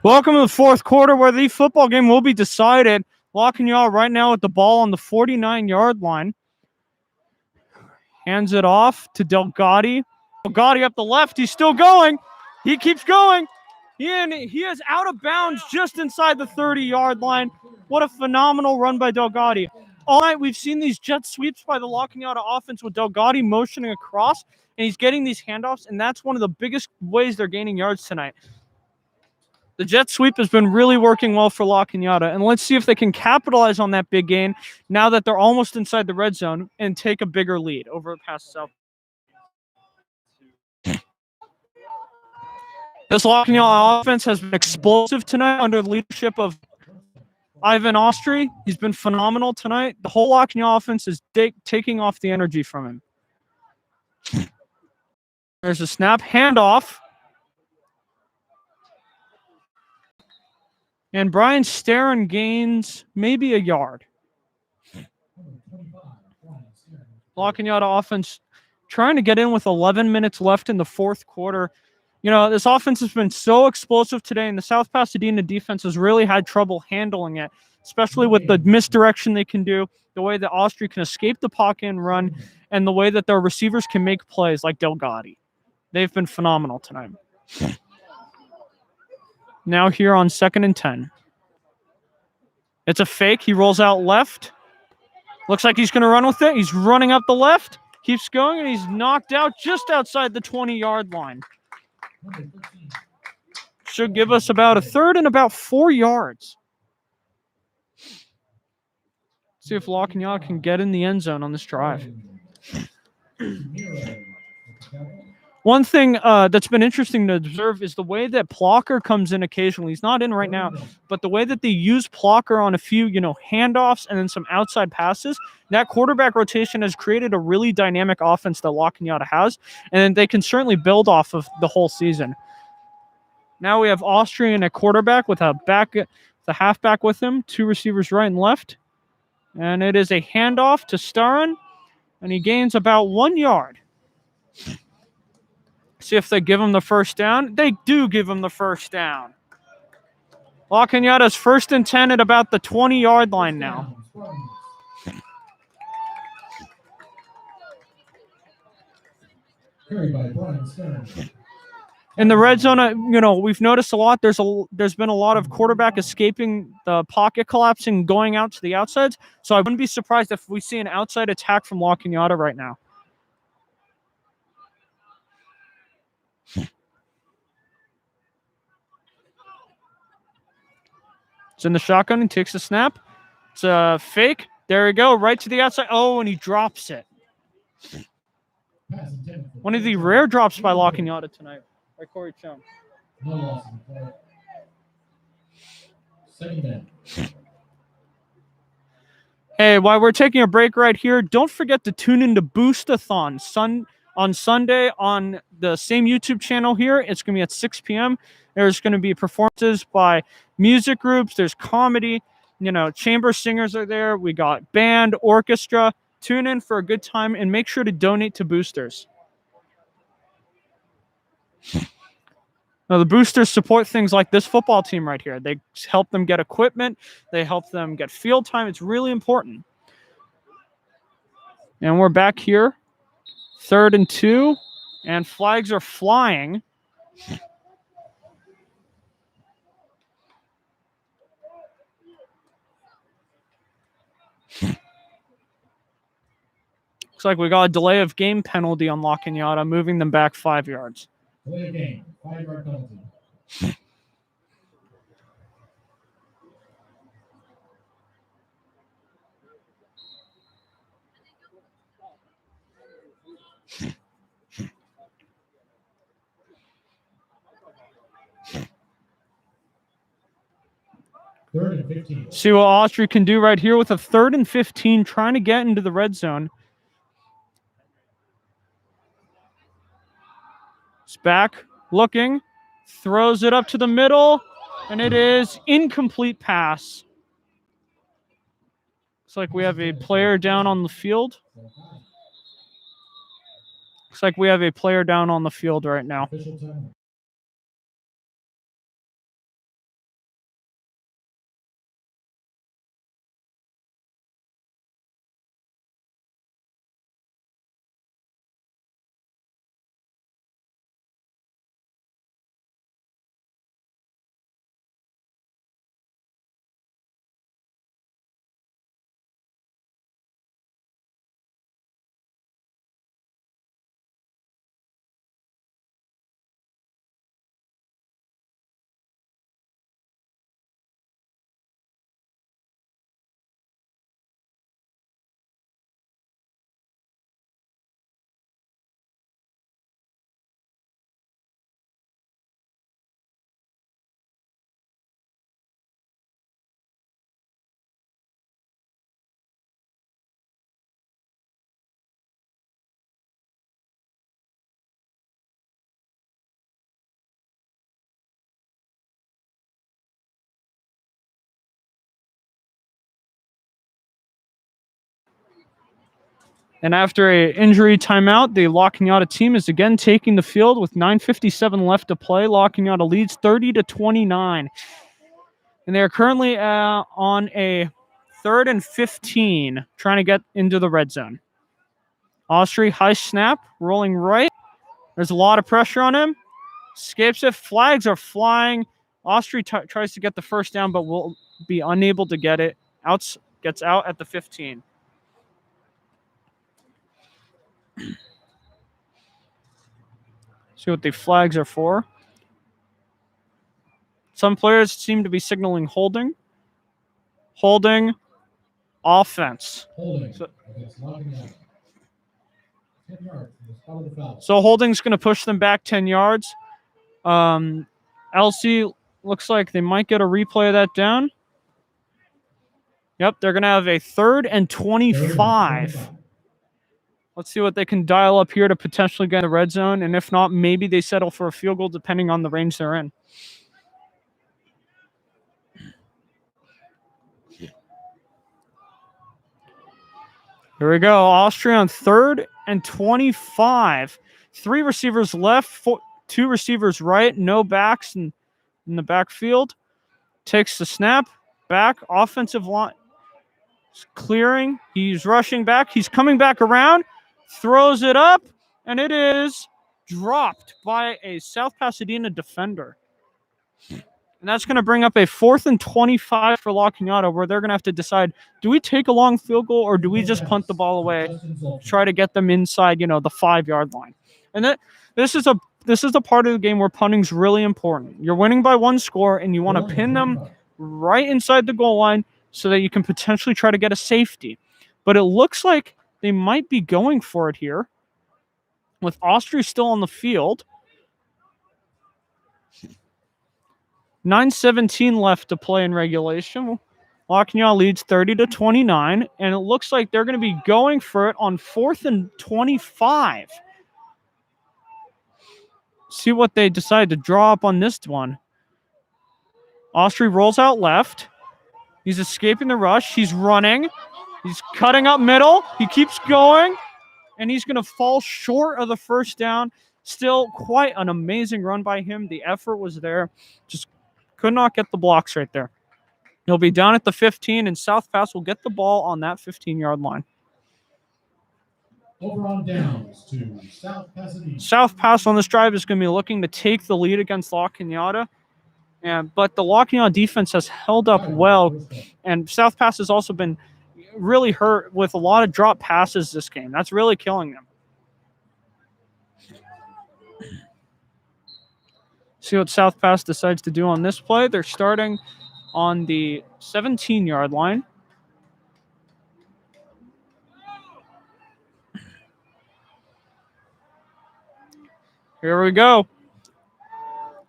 Welcome to the fourth quarter, where the football game will be decided. La Cañada right now with the ball on the 49-yard line. Hands it off to Delgatti. Delgatti up the left. He's still going. He keeps going. He is out of bounds just inside the 30-yard line. What a phenomenal run by Delgatti. All night we've seen these jet sweeps by the La Cañada offense with Delgatti motioning across, and he's getting these handoffs, and that's one of the biggest ways they're gaining yards tonight. The jet sweep has been really working well for La Cañada, and let's see if they can capitalize on that big gain now that they're almost inside the red zone and take a bigger lead over past South. This Lockney offense has been explosive tonight under the leadership of Ivan Austri. He's been phenomenal tonight. The whole Lockney offense is taking off the energy from him. There's a snap, handoff. And Brian Starron gains maybe a yard. La Cañada offense trying to get in with 11 minutes left in the fourth quarter. You know, this offense has been so explosive today, and the South Pasadena defense has really had trouble handling it, especially with the misdirection they can do, the way that Austria can escape the pocket and run, and the way that their receivers can make plays like Delgatti. They've been phenomenal tonight. Now here on 2nd and 10. It's a fake. He rolls out left. Looks like he's going to run with it. He's running up the left. Keeps going, and he's knocked out just outside the 20-yard line. Should give us about a third and about 4 yards. See if La Cañada can get in the end zone on this drive. One thing that's been interesting to observe is the way that Plocker comes in occasionally. He's not in right now, but the way that they use Plocker on a few, handoffs and then some outside passes, that quarterback rotation has created a really dynamic offense that La Cañada has, and they can certainly build off of the whole season. Now we have Austrian at quarterback with the halfback with him, 2 receivers right and left, and it is a handoff to Starron, and he gains about 1 yard. See if they give him the first down. They do give him the first down. La Cañada's 1st and 10 at about the 20-yard line now. In the red zone, we've noticed a lot. There's been a lot of quarterback escaping the pocket collapsing, going out to the outsides. So I wouldn't be surprised if we see an outside attack from La Cañada right now. It's in the shotgun. He takes the snap. It's a fake. There we go. Right to the outside. Oh, and he drops it. One of the rare drops by La Cañada tonight. By Corey Chung. Hey, while we're taking a break right here, don't forget to tune into Boost-a-thon on Sunday on the same YouTube channel here. It's going to be at 6 p.m. There's going to be performances by music groups. There's comedy. Chamber singers are there. We got band, orchestra. Tune in for a good time and make sure to donate to boosters. Now, the boosters support things like this football team right here. They help them get equipment. They help them get field time. It's really important. And we're back here. 3rd and 2. And flags are flying. Looks like we got a delay of game penalty on La Cañada, moving them back 5 yards. Delay of game, 5-yard penalty. Third and 15. See what Austria can do right here with a 3rd and 15, trying to get into the red zone. It's back, looking, throws it up to the middle, and it is incomplete pass. Looks like we have a player down on the field. Looks like we have a player down on the field right now. Official time. And after a injury timeout, the La Cañada team is again taking the field with 9:57 left to play. La Cañada leads 30-29. And they are currently on a 3rd and 15, trying to get into the red zone. Austri, high snap, rolling right. There's a lot of pressure on him. Escapes it. Flags are flying. Austri tries to get the first down, but will be unable to get it. Gets out at the 15. See what the flags are for. Some players seem to be signaling holding. Holding. Offense. Holding. So, Against La Cañada. 10 yards from the spot of the foul. so holding's going to push them back 10 yards. LC looks like they might get a replay of that down. Yep, they're going to have a 3rd and 25. Let's see what they can dial up here to potentially get in the red zone. And if not, maybe they settle for a field goal depending on the range they're in. Here we go. Austria on 3rd and 25. 3 receivers left, 2 receivers right, no backs in the backfield. Takes the snap, back, offensive line. Clearing. He's rushing back. He's coming back around. Throws it up, and it is dropped by a South Pasadena defender. And that's going to bring up a 4th and 25 for La Cañada, where they're going to have to decide, do we take a long field goal or do we just punt the ball away, try to get them inside, the 5-yard line? And this is a part of the game where punting's really important. You're winning by 1 score, and you want to pin them right inside the goal line so that you can potentially try to get a safety. But it looks like they might be going for it here with Austria still on the field. 9:17 left to play in regulation. La Cañada leads 30-29, and it looks like they're going to be going for it on 4th and 25. See what they decide to draw up on this one. Austria rolls out left. He's escaping the rush. He's running. He's cutting up middle. He keeps going, and he's going to fall short of the first down. Still quite an amazing run by him. The effort was there. Just could not get the blocks right there. He'll be down at the 15, and South Pass will get the ball on that 15-yard line. Over on downs to South Pasadena. South Pass on this drive is going to be looking to take the lead against La Cañada. But the La Cañada defense has held up well, and South Pass has also been really hurt with a lot of drop passes this game. That's really killing them. See what South Pass decides to do on this play. They're starting on the 17-yard line. Here we go.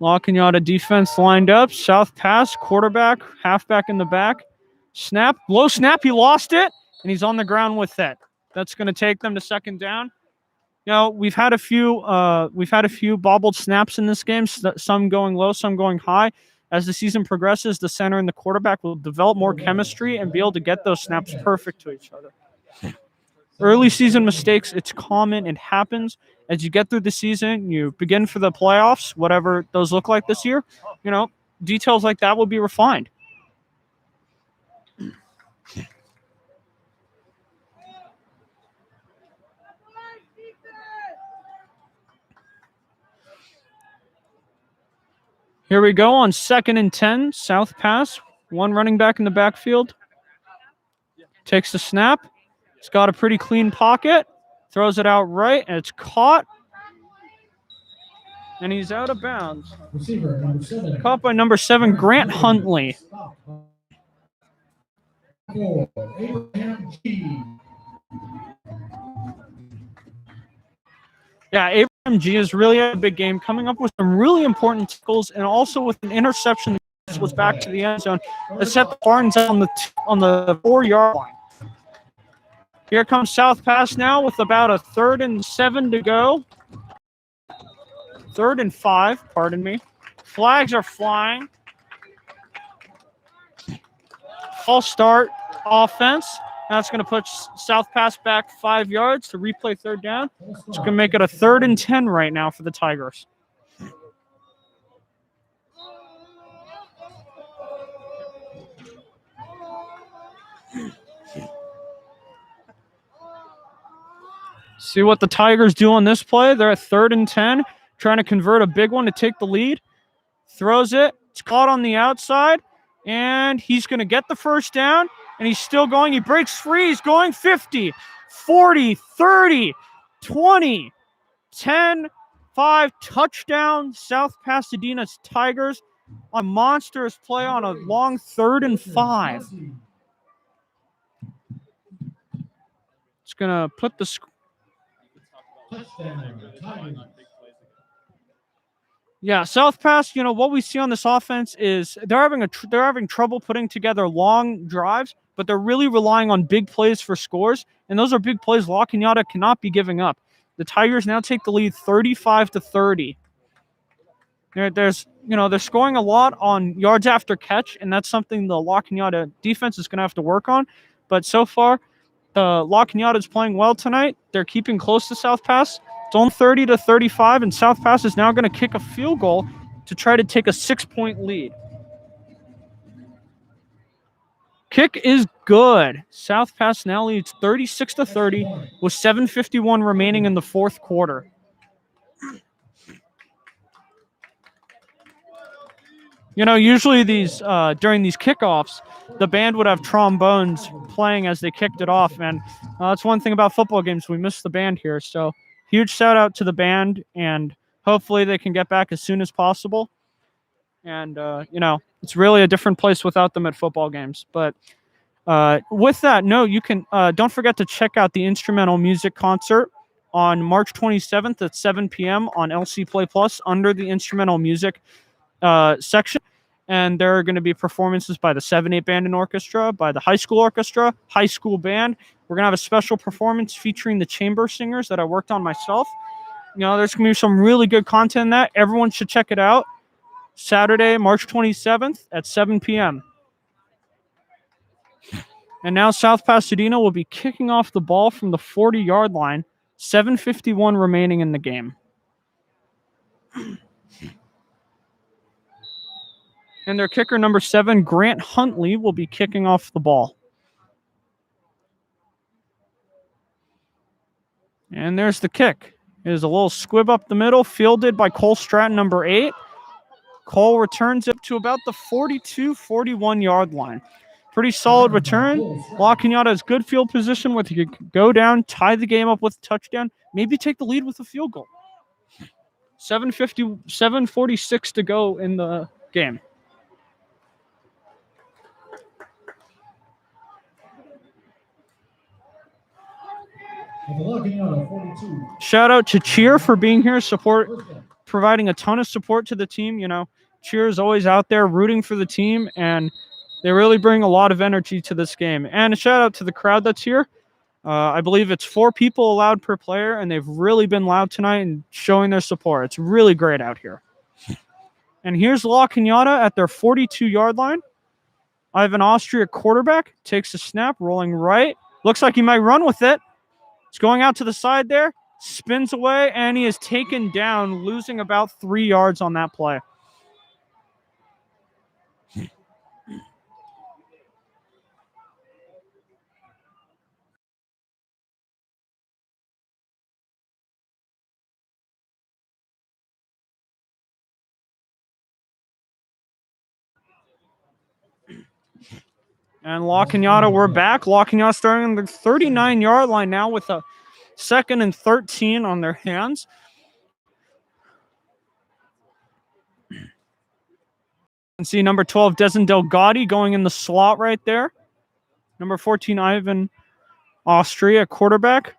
La Cañada defense lined up. South Pass, quarterback, halfback in the back. Snap, low snap, he lost it, and he's on the ground with it. That's going to take them to 2nd down. We've had a few bobbled snaps in this game, some going low, some going high. As the season progresses, the center and the quarterback will develop more chemistry and be able to get those snaps perfect to each other. Early season mistakes, it's common, it happens. As you get through the season, you begin for the playoffs, whatever those look like this year, details like that will be refined. Here we go on 2nd and 10. South Pass. 1 running back in the backfield. Takes the snap. He's got a pretty clean pocket. Throws it out right, and it's caught. And he's out of bounds. Receiver number 7. Caught by number 7, Grant Huntley. For Abraham G. Yeah, Abraham G has really had a big game, coming up with some really important tackles, and also with an interception that was back to the end zone that set the Spartans on the 4-yard line. Here comes South Pass now with about a 3rd and 7 to go. 3rd and 5, pardon me. Flags are flying. False start offense. That's going to put South Pass back 5 yards to replay third down. It's going to make it a 3rd and 10 right now for the Tigers. See what the Tigers do on this play. They're at 3rd and 10, trying to convert a big one to take the lead. Throws it. It's caught on the outside, and he's going to get the first down, and he's still going. He breaks free. He's going 50, 40, 30, 20, 10, 5. Touchdown, South Pasadena Tigers. A monstrous play on a long 3rd and 5. It's going to put the Yeah, South Pass, what we see on this offense is they're having trouble putting together long drives, but they're really relying on big plays for scores, and those are big plays La Cañada cannot be giving up. The Tigers now take the lead 35-30. They're scoring a lot on yards after catch, and that's something the La Cañada defense is going to have to work on. But so far, the La Cañada is playing well tonight. They're keeping close to South Pass. It's on 30-35, and South Pass is now going to kick a field goal to try to take a 6-point lead. Kick is good. South Pass now leads 36-30 with 7:51 remaining in the 4th quarter. Usually during these kickoffs, the band would have trombones playing as they kicked it off, and that's one thing about football games. We miss the band here, so huge shout out to the band, and hopefully they can get back as soon as possible. And, it's really a different place without them at football games. But with that, you can don't forget to check out the instrumental music concert on March 27th at 7 p.m. on LC Play Plus under the instrumental music section. And there are going to be performances by the 7/8 Band and Orchestra, by the high school orchestra, high school band. We're going to have a special performance featuring the chamber singers that I worked on myself. There's going to be some really good content in that. Everyone should check it out. Saturday, March 27th at 7 p.m. And now South Pasadena will be kicking off the ball from the 40-yard line. 7:51 remaining in the game. And their kicker, number 7, Grant Huntley, will be kicking off the ball. And there's the kick. It is a little squib up the middle, fielded by Cole Stratton, number 8. Cole returns it to about the 42-41-yard line. Pretty solid return. La Cañada has good field position where he could go down, tie the game up with a touchdown, maybe take the lead with a field goal. 7:46 to go in the game. Shout out to Cheer for being here, providing a ton of support to the team. Cheer is always out there rooting for the team, and they really bring a lot of energy to this game. And a shout out to the crowd that's here. I believe it's 4 people allowed per player, and they've really been loud tonight and showing their support. It's really great out here. And here's La Cañada at their 42-yard line. Ivan Austria, quarterback, takes a snap, rolling right. Looks like he might run with it. It's going out to the side there, spins away, and he is taken down, losing about 3 yards on that play. And La Cañada, we're back. La Cañada starting on the 39-yard line now with a 2nd and 13 on their hands. And see number 12, Desan Delgado, going in the slot right there. Number 14, Ivan Austria, quarterback.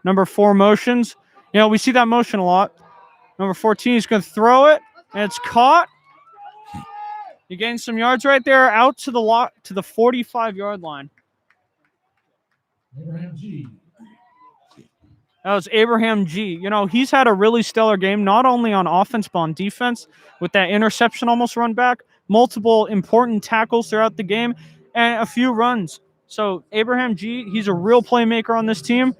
Number 4, motions. We see that motion a lot. Number 14 is going to throw it, and it's caught. He gains some yards right there, out to the 45-yard line. Abraham G. That was Abraham G. He's had a really stellar game, not only on offense, but on defense, with that interception almost run back, multiple important tackles throughout the game, and a few runs. So Abraham G, he's a real playmaker on this team.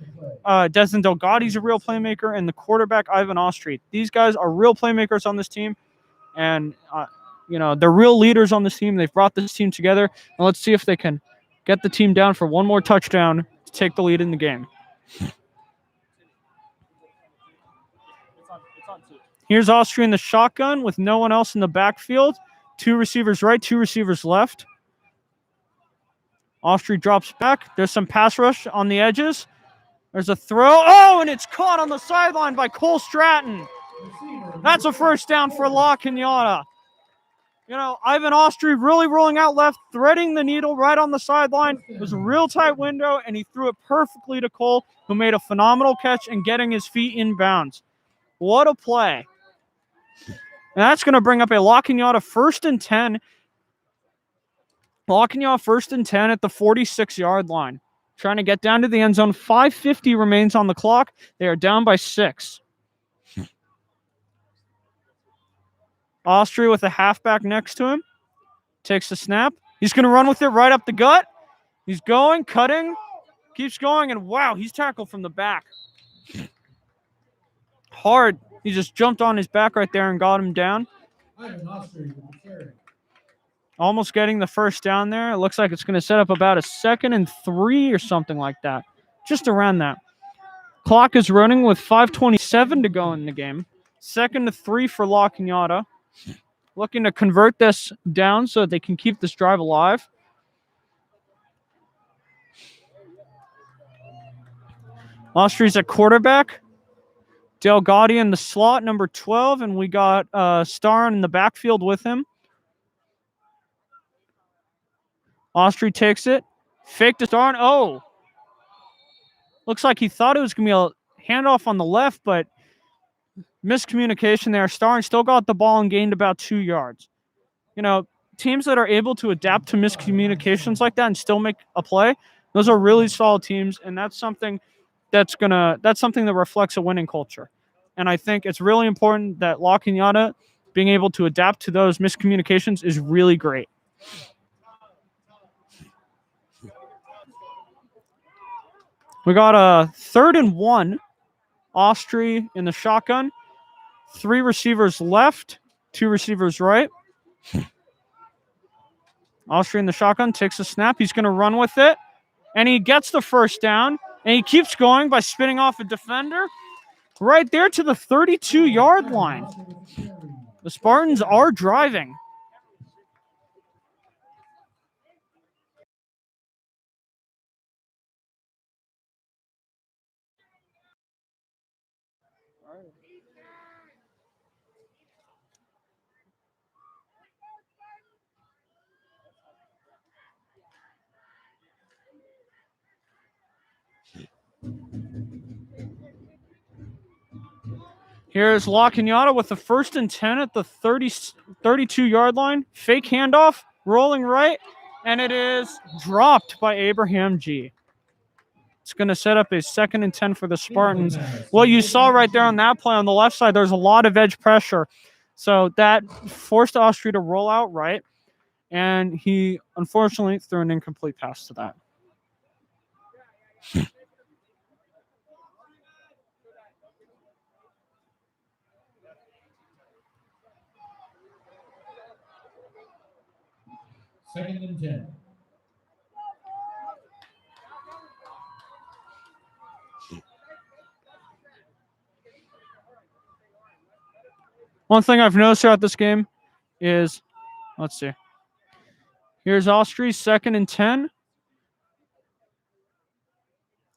Desmond Delgado's a real playmaker, and the quarterback Ivan Austri. These guys are real playmakers on this team, and they're real leaders on this team. They've brought this team together, and let's see if they can get the team down for one more touchdown to take the lead in the game. It's on two. Here's Austri in the shotgun with no one else in the backfield. 2 receivers right, 2 receivers left. Austri drops back. There's some pass rush on the edges. There's a throw. Oh, and it's caught on the sideline by Cole Stratton. That's a first down for La Cañada. Ivan Austri really rolling out left, threading the needle right on the sideline. It was a real tight window, and he threw it perfectly to Cole, who made a phenomenal catch and getting his feet in bounds. What a play. And that's going to bring up a La Cañada 1st and 10. La Cañada 1st and 10 at the 46-yard line. Trying to get down to the end zone. 5:50 remains on the clock. They are down by 6. Austri with a halfback next to him. Takes the snap. He's going to run with it right up the gut. He's going, cutting, keeps going, and wow, he's tackled from the back. Hard. He just jumped on his back right there and got him down. Almost getting the first down there. It looks like it's going to set up about a 2nd and 3 or something like that. Just around that. Clock is running with 5:27 to go in the game. 2nd to 3 for La Cañada. Looking to convert this down so that they can keep this drive alive. Austri's at quarterback. Delgado in the slot, number 12, and we got Starr in the backfield with him. Austri takes it. Fake to Starr. Oh! Looks like he thought it was going to be a handoff on the left, but miscommunication there. Starr still got the ball and gained about 2 yards. Teams that are able to adapt to miscommunications like that and still make a play, those are really solid teams, and that's something that reflects a winning culture. And I think it's really important that La Cañada being able to adapt to those miscommunications is really great. We got a 3rd and 1. Austri in the shotgun. 3 receivers left, 2 receivers right. Austri in the shotgun takes a snap. He's going to run with it, and he gets the first down, and he keeps going by spinning off a defender right there to the 32-yard line. The Spartans are driving. Here's La Cañada with the 1st and 10 at the 32-yard line. Fake handoff, rolling right, and it is dropped by Abraham G. It's going to set up a 2nd and 10 for the Spartans. What you saw right there on that play on the left side, there's a lot of edge pressure. So that forced Austri to roll out right, and he unfortunately threw an incomplete pass to that. Second and 10. One thing I've noticed throughout this game is, let's see. Here's Austri, 2nd and 10.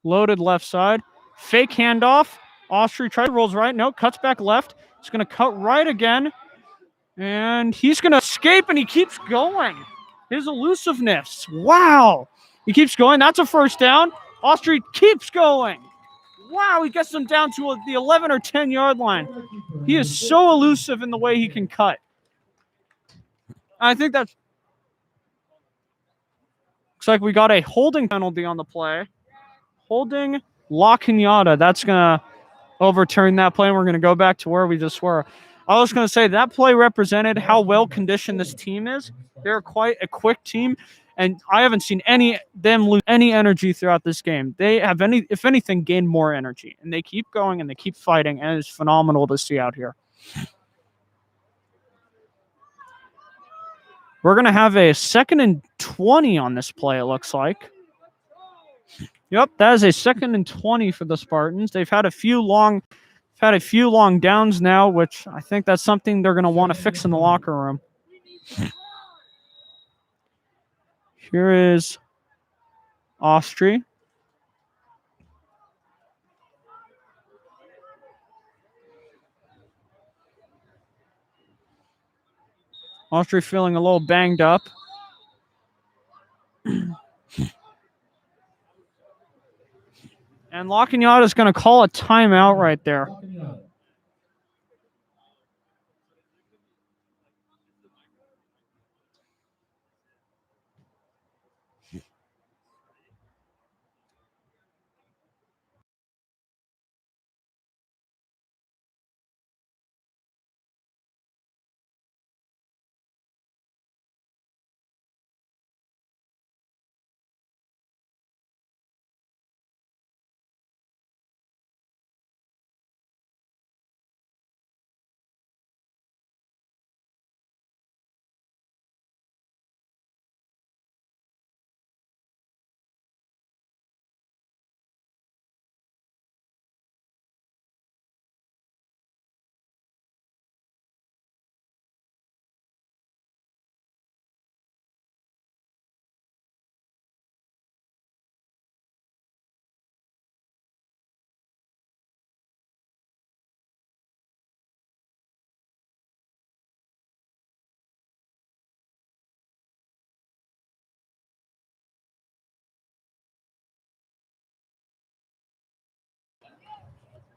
Loaded left side. Fake handoff. Austri rolls right. No, cuts back left. He's going to cut right again. And he's going to escape, and he keeps going. His elusiveness. Wow. He keeps going. That's a first down. Austri keeps going. Wow, he gets them down to the 11 or 10-yard line. He is so elusive in the way he can cut. I think that's... Looks like we got a holding penalty on the play. Holding La Cañada. That's going to overturn that play, and we're going to go back to where we just were. I was going to say that play represented how well-conditioned this team is. They're quite a quick team, And I haven't seen them lose any energy throughout this game. They have if anything, gained more energy. And they keep going and they keep fighting, and it's phenomenal to see out here. We're going to have a 2nd and 20 on this play, it looks like. Yep, that is a 2nd and 20 for the Spartans. They've had a few long downs now, which I think that's something they're going to want to fix in the locker room. Here is Austri. Austri feeling a little banged up. And La Cañada is going to call a timeout right there.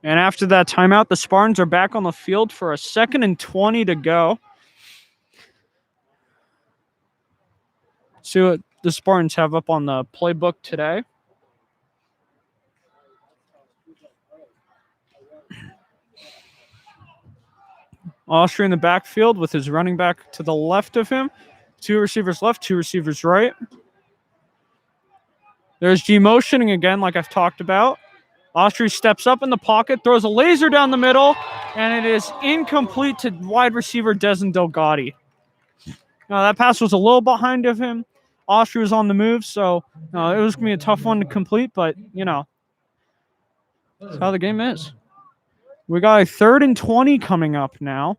And after that timeout, the Spartans are back on the field for a 2nd and 20 to go. See what the Spartans have up on the playbook today. Austria in the backfield with his running back to the left of him. 2 receivers left, 2 receivers right. There's G motioning again, like I've talked about. Austria steps up in the pocket, throws a laser down the middle, and it is incomplete to wide receiver Desan Delgatti. Now, that pass was a little behind of him. Austria was on the move, so it was going to be a tough one to complete, but, that's how the game is. We got a 3rd and 20 coming up now.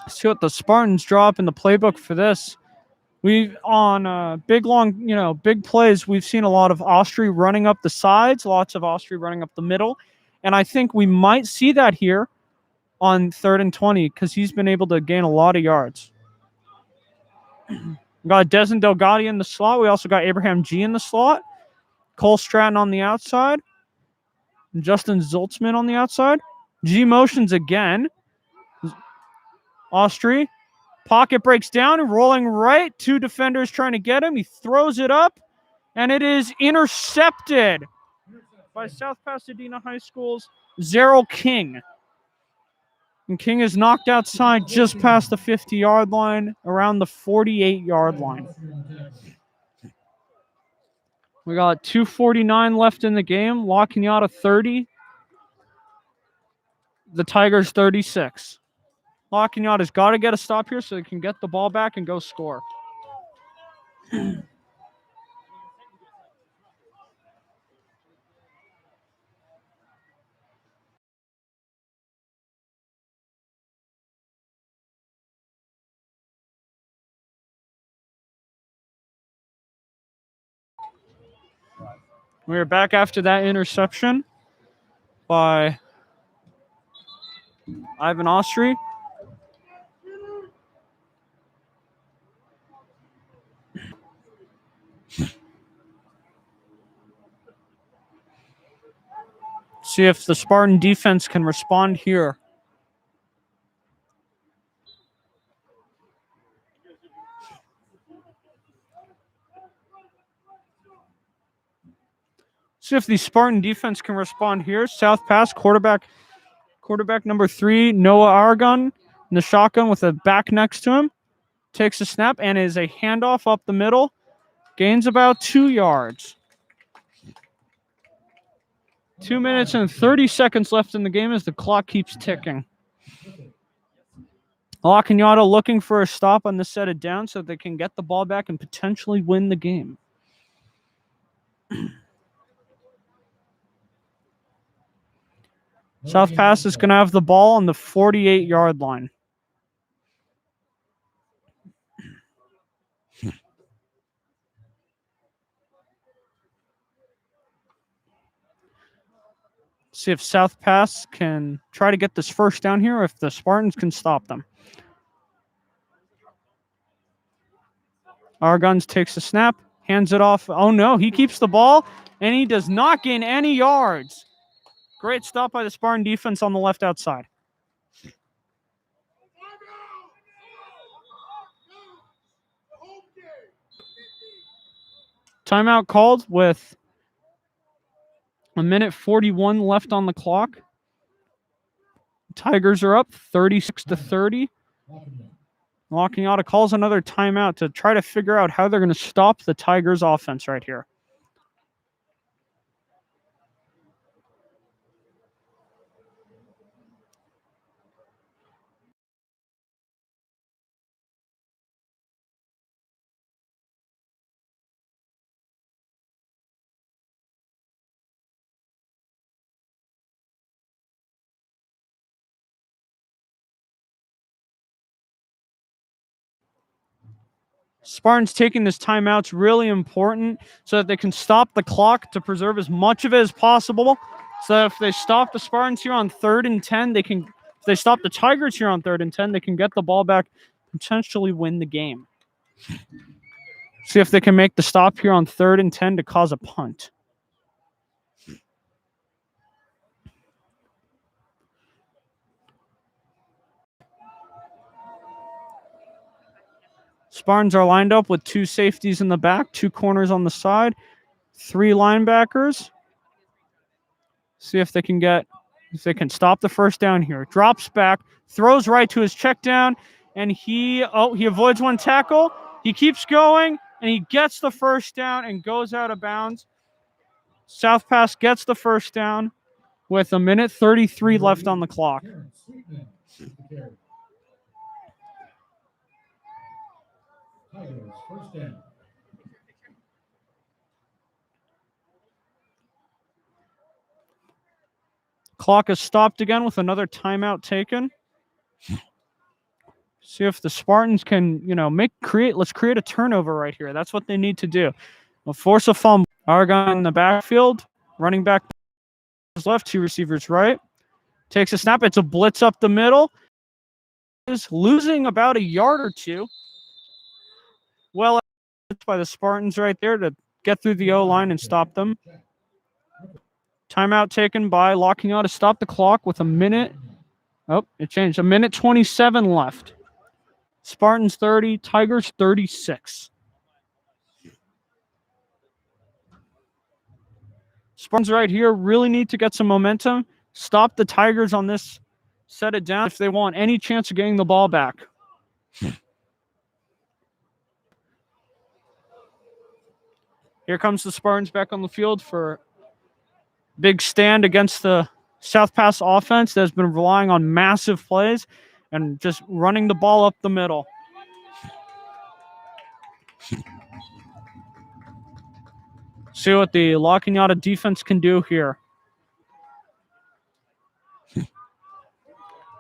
Let's see what the Spartans draw up in the playbook for this. We've on big plays, we've seen a lot of Austria running up the sides, lots of Austria running up the middle. And I think we might see that here on 3rd and 20 because he's been able to gain a lot of yards. We got Desan Delgatti in the slot. We also got Abraham G in the slot. Cole Stratton on the outside. And Justin Zoltzman on the outside. G motions again. Austria. Pocket breaks down and rolling right. 2 defenders trying to get him. He throws it up, and it is intercepted by South Pasadena High School's Zerrell King. And King is knocked outside just past the 50-yard line, around the 48-yard line. We got 2:49 left in the game. La Cañada 30. The Tigers 36. La Cañada's got to get a stop here so they can get the ball back and go score. We're back after that interception by Ivan Austri. See if the Spartan defense can respond here. See if the Spartan defense can respond here. South pass, quarterback number 3, Noah Aragon, in the shotgun with a back next to him. takes a snap and is a handoff up the middle. Gains about 2 yards. 2 minutes and 30 seconds left in the game as the clock keeps ticking. La Cañada looking for a stop on this set of downs so they can get the ball back and potentially win the game. South Pass is going to have the ball on the 48-yard line. See if South Pass can try to get this first down here, or if the Spartans can stop them. Argons takes the snap, hands it off. Oh no, he keeps the ball, and he does not gain any yards. Great stop by the Spartan defense on the left outside. Timeout called with 1:41 left on the clock. Tigers are up 36-30. La Cañada calls another timeout to try to figure out how they're going to stop the Tigers offense right here. Spartans taking this timeout is really important so that they can stop the clock to preserve as much of it as possible. So that if they stop the Spartans here on 3rd and 10, they can. If they stop the Tigers here on 3rd and 10, they can get the ball back, potentially win the game. See if they can make the stop here on 3rd and 10 to cause a punt. Spartans are lined up with 2 safeties in the back, 2 corners on the side, 3 linebackers. See if they can stop the first down here. Drops back, throws right to his check down, and he avoids 1 tackle. He keeps going, and he gets the first down and goes out of bounds. South Pass gets the first down with 1:33 left on the clock. Tigers, first down. Clock is stopped again with another timeout taken. See if the Spartans can, let's create a turnover right here. That's what they need to do. We'll force a fumble. Argon in the backfield. Running back is left, 2 receivers right. Takes a snap. It's a blitz up the middle. Is losing about a yard or 2. Well, by the Spartans right there to get through the O-line and stop them. Timeout taken by La Cañada to stop the clock with 1 minute. Oh, it changed. 1:27 left. Spartans 30, Tigers 36. Spartans right here really need to get some momentum. Stop the Tigers on this set it down if they want any chance of getting the ball back. Here comes the Spartans back on the field for big stand against the South Pass offense that has been relying on massive plays and just running the ball up the middle. See what the La Cañada defense can do here.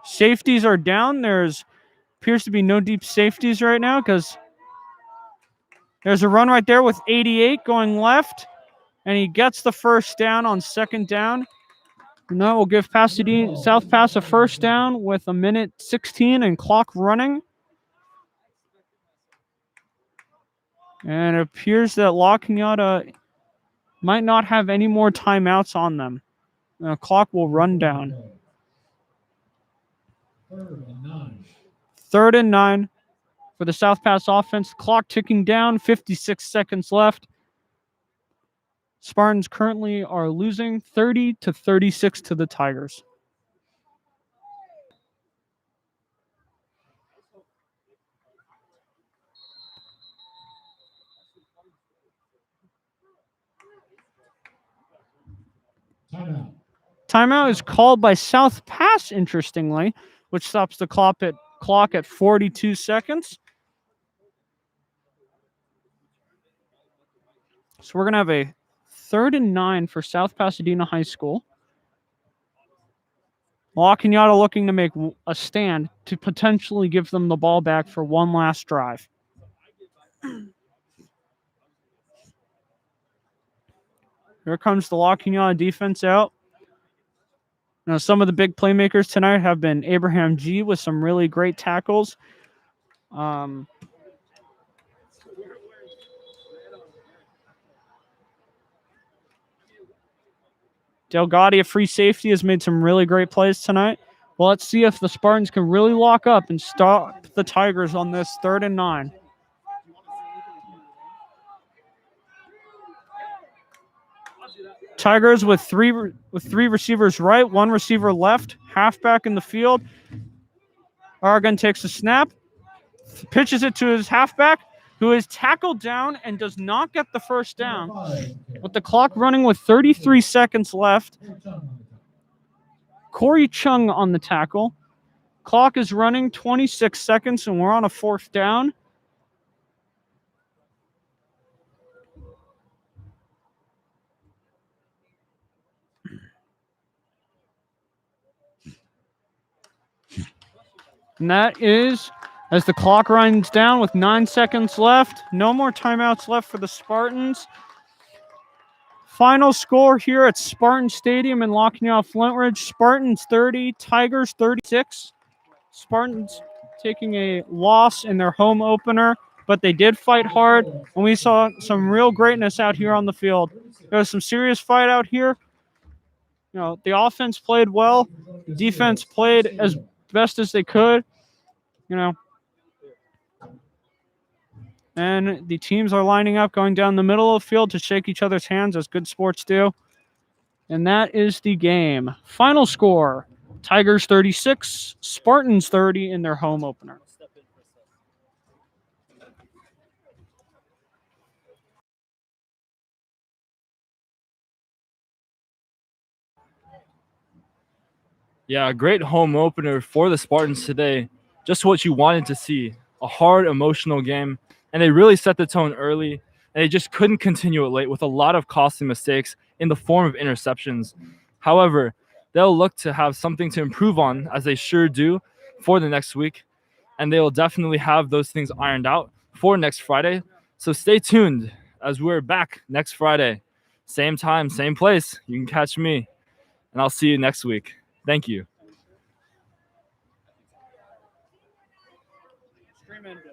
Safeties are down. There's appears to be no deep safeties right now because there's a run right there with 88 going left, and he gets the first down on 2nd down. And that will give South Pass a first down with 1:16 and clock running. And it appears that La Cañada might not have any more timeouts on them. The clock will run down. 3rd and 9 for the South Pass offense. Clock ticking down, 56 seconds left. Spartans currently are losing 30-36 to the Tigers. Timeout. Timeout is called by South Pass, interestingly, which stops the clock at 42 seconds. So we're going to have a 3rd and 9 for South Pasadena High School. La Cañada looking to make a stand to potentially give them the ball back for one last drive. Here comes the La Cañada defense out. Now, some of the big playmakers tonight have been Abraham G with some really great tackles. Delgatti, a free safety, has made some really great plays tonight. Well, let's see if the Spartans can really lock up and stop the Tigers on this 3rd and 9. Tigers with three receivers right, 1 receiver left, halfback in the field. Aragon takes a snap, pitches it to his halfback, who is tackled down and does not get the first down. With the clock running with 33 seconds left, Corey Chung on the tackle. Clock is running 26 seconds, and we're on a 4th down. And that is, as the clock runs down with 9 seconds left, no more timeouts left for the Spartans. Final score here at Spartan Stadium in La Cañada, Flintridge. Spartans 30, Tigers 36. Spartans taking a loss in their home opener, but they did fight hard, and we saw some real greatness out here on the field. There was some serious fight out here. You know, the offense played well. The defense played as best as they could, you know. And the teams are lining up, going down the middle of the field to shake each other's hands, as good sports do. And that is the game. Final score, Tigers 36, Spartans 30 in their home opener. Yeah, a great home opener for the Spartans today. Just what you wanted to see. A hard, emotional game. And they really set the tone early. And they just couldn't continue it late with a lot of costly mistakes in the form of interceptions. However, they'll look to have something to improve on, as they sure do, for the next week. And they will definitely have those things ironed out for next Friday. So stay tuned as we're back next Friday. Same time, same place. You can catch me. And I'll see you next week. Thank you.